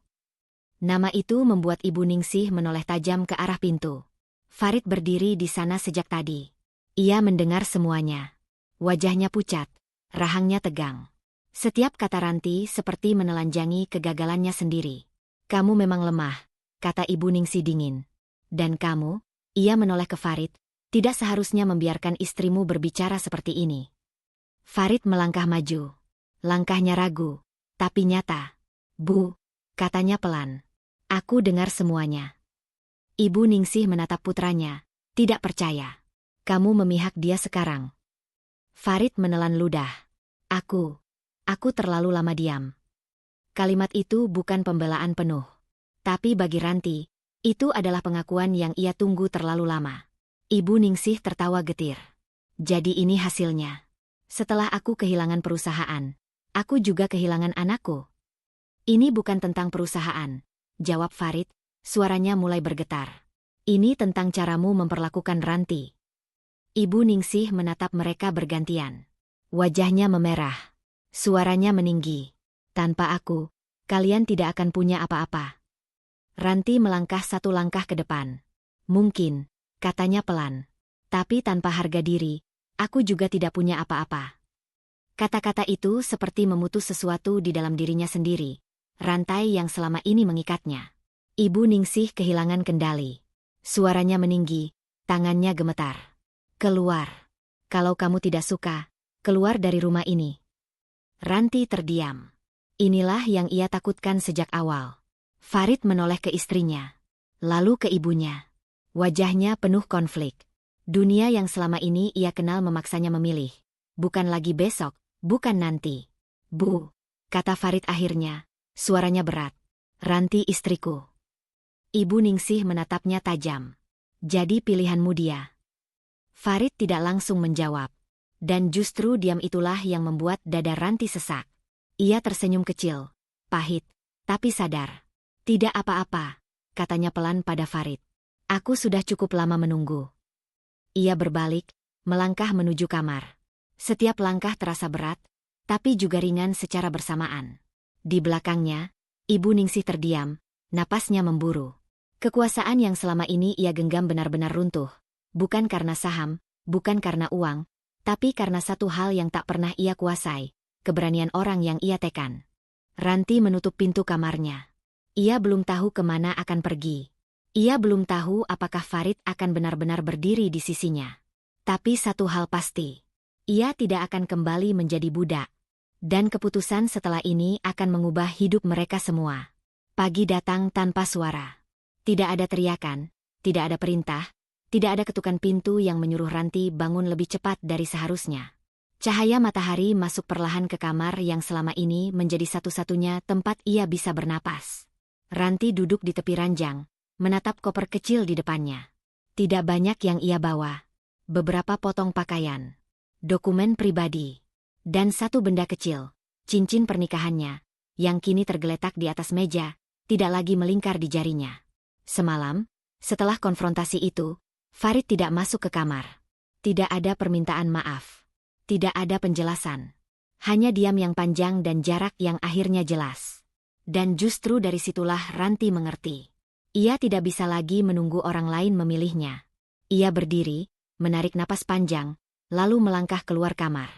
Nama itu membuat Ibu Ningsih menoleh tajam ke arah pintu. Farid berdiri di sana sejak tadi. Ia mendengar semuanya. Wajahnya pucat, rahangnya tegang. Setiap kata Ranti seperti menelanjangi kegagalannya sendiri. Kamu memang lemah, kata Ibu Ningsih dingin. Dan kamu, ia menoleh ke Farid, tidak seharusnya membiarkan istrimu berbicara seperti ini. Farid melangkah maju. Langkahnya ragu, tapi nyata. Bu, katanya pelan. Aku dengar semuanya. Ibu Ningsih menatap putranya, tidak percaya. Kamu memihak dia sekarang. Farid menelan ludah. Aku terlalu lama diam. Kalimat itu bukan pembelaan penuh. Tapi bagi Ranti, itu adalah pengakuan yang ia tunggu terlalu lama. Ibu Ningsih tertawa getir. Jadi ini hasilnya. Setelah aku kehilangan perusahaan, aku juga kehilangan anakku. Ini bukan tentang perusahaan, jawab Farid, suaranya mulai bergetar. Ini tentang caramu memperlakukan Ranti. Ibu Ningsih menatap mereka bergantian. Wajahnya memerah. Suaranya meninggi. Tanpa aku, kalian tidak akan punya apa-apa. Ranti melangkah satu langkah ke depan. Mungkin, katanya pelan. Tapi tanpa harga diri, aku juga tidak punya apa-apa. Kata-kata itu seperti memutus sesuatu di dalam dirinya sendiri. Rantai yang selama ini mengikatnya. Ibu Ningsih kehilangan kendali. Suaranya meninggi, tangannya gemetar. Keluar. Kalau kamu tidak suka, keluar dari rumah ini. Ranti terdiam. Inilah yang ia takutkan sejak awal. Farid menoleh ke istrinya. Lalu ke ibunya. Wajahnya penuh konflik. Dunia yang selama ini ia kenal memaksanya memilih. Bukan lagi besok, bukan nanti. Bu, kata Farid akhirnya. Suaranya berat. Ranti istriku. Ibu Ningsih menatapnya tajam. Jadi pilihanmu dia. Farid tidak langsung menjawab. Dan justru diam itulah yang membuat dada Ranti sesak. Ia tersenyum kecil, pahit, tapi sadar. Tidak apa-apa, katanya pelan pada Farid. Aku sudah cukup lama menunggu. Ia berbalik, melangkah menuju kamar. Setiap langkah terasa berat, tapi juga ringan secara bersamaan. Di belakangnya, Ibu Ningsih terdiam, napasnya memburu. Kekuasaan yang selama ini ia genggam benar-benar runtuh. Bukan karena saham, bukan karena uang, tapi karena satu hal yang tak pernah ia kuasai, keberanian orang yang ia tekan. Ranti menutup pintu kamarnya. Ia belum tahu kemana akan pergi. Ia belum tahu apakah Farid akan benar-benar berdiri di sisinya. Tapi satu hal pasti, ia tidak akan kembali menjadi budak. Dan keputusan setelah ini akan mengubah hidup mereka semua. Pagi datang tanpa suara. Tidak ada teriakan, tidak ada perintah, tidak ada ketukan pintu yang menyuruh Ranti bangun lebih cepat dari seharusnya. Cahaya matahari masuk perlahan ke kamar yang selama ini menjadi satu-satunya tempat ia bisa bernapas. Ranti duduk di tepi ranjang, menatap koper kecil di depannya. Tidak banyak yang ia bawa. Beberapa potong pakaian, dokumen pribadi, dan satu benda kecil, cincin pernikahannya, yang kini tergeletak di atas meja, tidak lagi melingkar di jarinya. Semalam, setelah konfrontasi itu, Farid tidak masuk ke kamar. Tidak ada permintaan maaf. Tidak ada penjelasan. Hanya diam yang panjang dan jarak yang akhirnya jelas. Dan justru dari situlah Ranti mengerti. Ia tidak bisa lagi menunggu orang lain memilihnya. Ia berdiri, menarik napas panjang, lalu melangkah keluar kamar.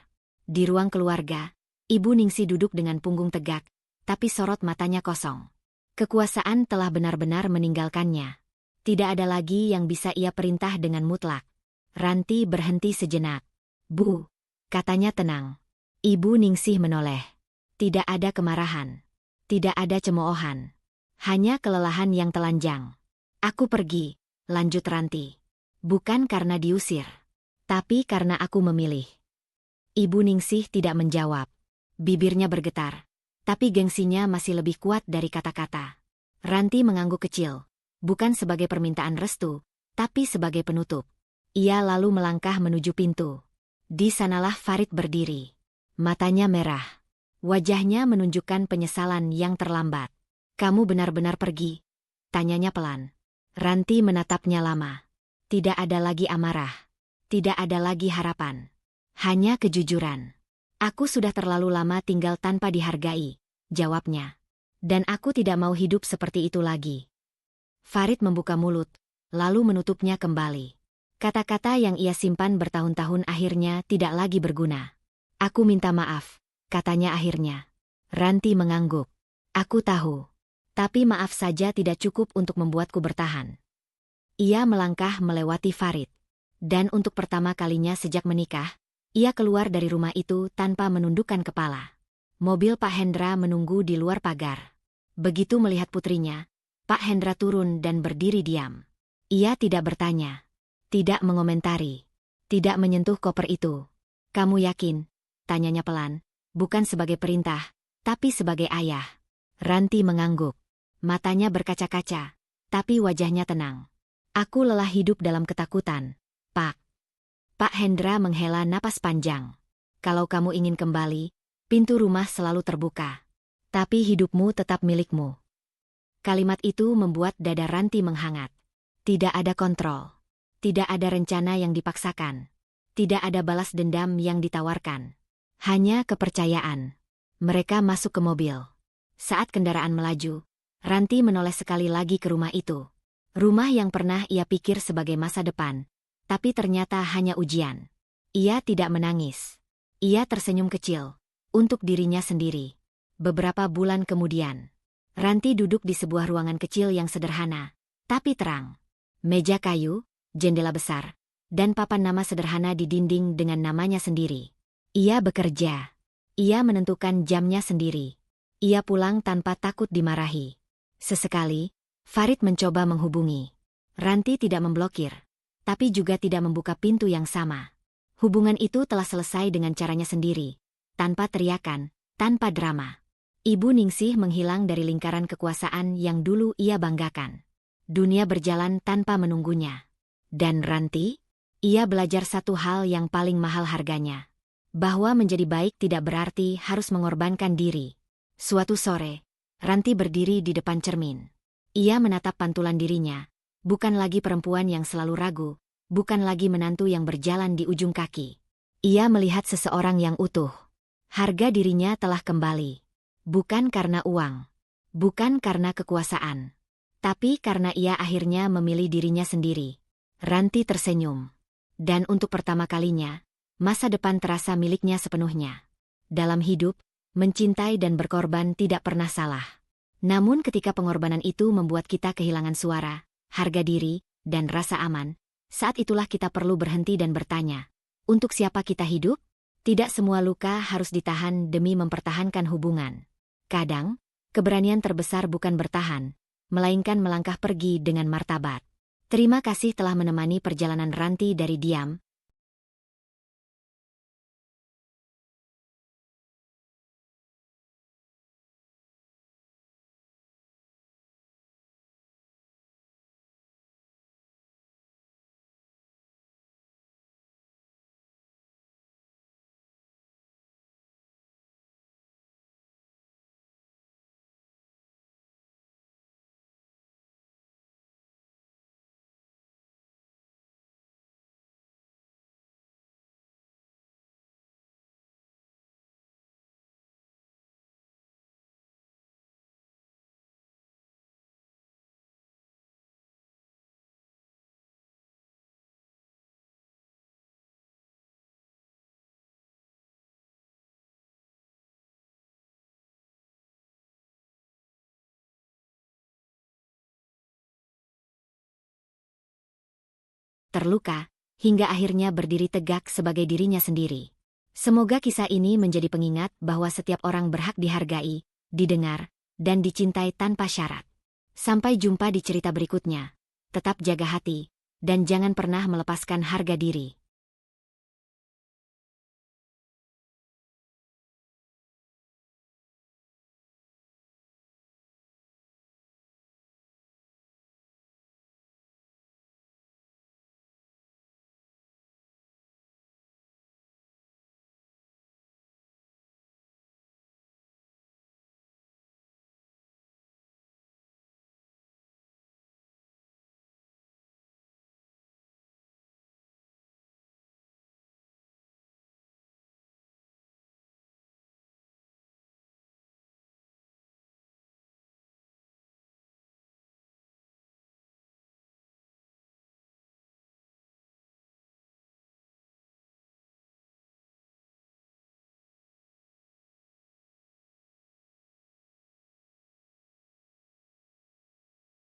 Di ruang keluarga, Ibu Ningsih duduk dengan punggung tegak, tapi sorot matanya kosong. Kekuasaan telah benar-benar meninggalkannya. Tidak ada lagi yang bisa ia perintah dengan mutlak. Ranti berhenti sejenak. "Bu," katanya tenang. Ibu Ningsih menoleh. Tidak ada kemarahan. Tidak ada cemoohan. Hanya kelelahan yang telanjang. "Aku pergi," lanjut Ranti. "Bukan karena diusir. Tapi karena aku memilih." Ibu Ningsih tidak menjawab. Bibirnya bergetar. Tapi gengsinya masih lebih kuat dari kata-kata. Ranti mengangguk kecil. Bukan sebagai permintaan restu, tapi sebagai penutup. Ia lalu melangkah menuju pintu. Di sanalah Farid berdiri. Matanya merah. Wajahnya menunjukkan penyesalan yang terlambat. "Kamu benar-benar pergi?" tanyanya pelan. Ranti menatapnya lama. Tidak ada lagi amarah. Tidak ada lagi harapan. Hanya kejujuran. "Aku sudah terlalu lama tinggal tanpa dihargai," jawabnya. "Dan aku tidak mau hidup seperti itu lagi." Farid membuka mulut, lalu menutupnya kembali. Kata-kata yang ia simpan bertahun-tahun akhirnya tidak lagi berguna. "Aku minta maaf," katanya akhirnya. Ranti mengangguk. "Aku tahu. Tapi maaf saja tidak cukup untuk membuatku bertahan." Ia melangkah melewati Farid. Dan untuk pertama kalinya sejak menikah, ia keluar dari rumah itu tanpa menundukkan kepala. Mobil Pak Hendra menunggu di luar pagar. Begitu melihat putrinya, Pak Hendra turun dan berdiri diam. Ia tidak bertanya. Tidak mengomentari. Tidak menyentuh koper itu. "Kamu yakin?" tanyanya pelan. "Bukan sebagai perintah, tapi sebagai ayah." Ranti mengangguk. Matanya berkaca-kaca, tapi wajahnya tenang. "Aku lelah hidup dalam ketakutan, Pak." Pak Hendra menghela napas panjang. "Kalau kamu ingin kembali, pintu rumah selalu terbuka. Tapi hidupmu tetap milikmu." Kalimat itu membuat dada Ranti menghangat. Tidak ada kontrol. Tidak ada rencana yang dipaksakan. Tidak ada balas dendam yang ditawarkan. Hanya kepercayaan. Mereka masuk ke mobil. Saat kendaraan melaju, Ranti menoleh sekali lagi ke rumah itu. Rumah yang pernah ia pikir sebagai masa depan, tapi ternyata hanya ujian. Ia tidak menangis. Ia tersenyum kecil, untuk dirinya sendiri. Beberapa bulan kemudian, Ranti duduk di sebuah ruangan kecil yang sederhana, tapi terang. Meja kayu, jendela besar, dan papan nama sederhana di dinding dengan namanya sendiri. Ia bekerja. Ia menentukan jamnya sendiri. Ia pulang tanpa takut dimarahi. Sesekali, Farid mencoba menghubungi. Ranti tidak memblokir, tapi juga tidak membuka pintu yang sama. Hubungan itu telah selesai dengan caranya sendiri, tanpa teriakan, tanpa drama. Ibu Ningsih menghilang dari lingkaran kekuasaan yang dulu ia banggakan. Dunia berjalan tanpa menunggunya. Dan Ranti? Ia belajar satu hal yang paling mahal harganya. Bahwa menjadi baik tidak berarti harus mengorbankan diri. Suatu sore, Ranti berdiri di depan cermin. Ia menatap pantulan dirinya. Bukan lagi perempuan yang selalu ragu, bukan lagi menantu yang berjalan di ujung kaki. Ia melihat seseorang yang utuh. Harga dirinya telah kembali. Bukan karena uang. Bukan karena kekuasaan. Tapi karena ia akhirnya memilih dirinya sendiri. Ranti tersenyum. Dan untuk pertama kalinya, masa depan terasa miliknya sepenuhnya. Dalam hidup, mencintai dan berkorban tidak pernah salah. Namun ketika pengorbanan itu membuat kita kehilangan suara, harga diri, dan rasa aman, saat itulah kita perlu berhenti dan bertanya, untuk siapa kita hidup? Tidak semua luka harus ditahan demi mempertahankan hubungan. Kadang, keberanian terbesar bukan bertahan, melainkan melangkah pergi dengan martabat. Terima kasih telah menemani perjalanan Ranti dari diam, terluka, hingga akhirnya berdiri tegak sebagai dirinya sendiri. Semoga kisah ini menjadi pengingat bahwa setiap orang berhak dihargai, didengar, dan dicintai tanpa syarat. Sampai jumpa di cerita berikutnya. Tetap jaga hati, dan jangan pernah melepaskan harga diri.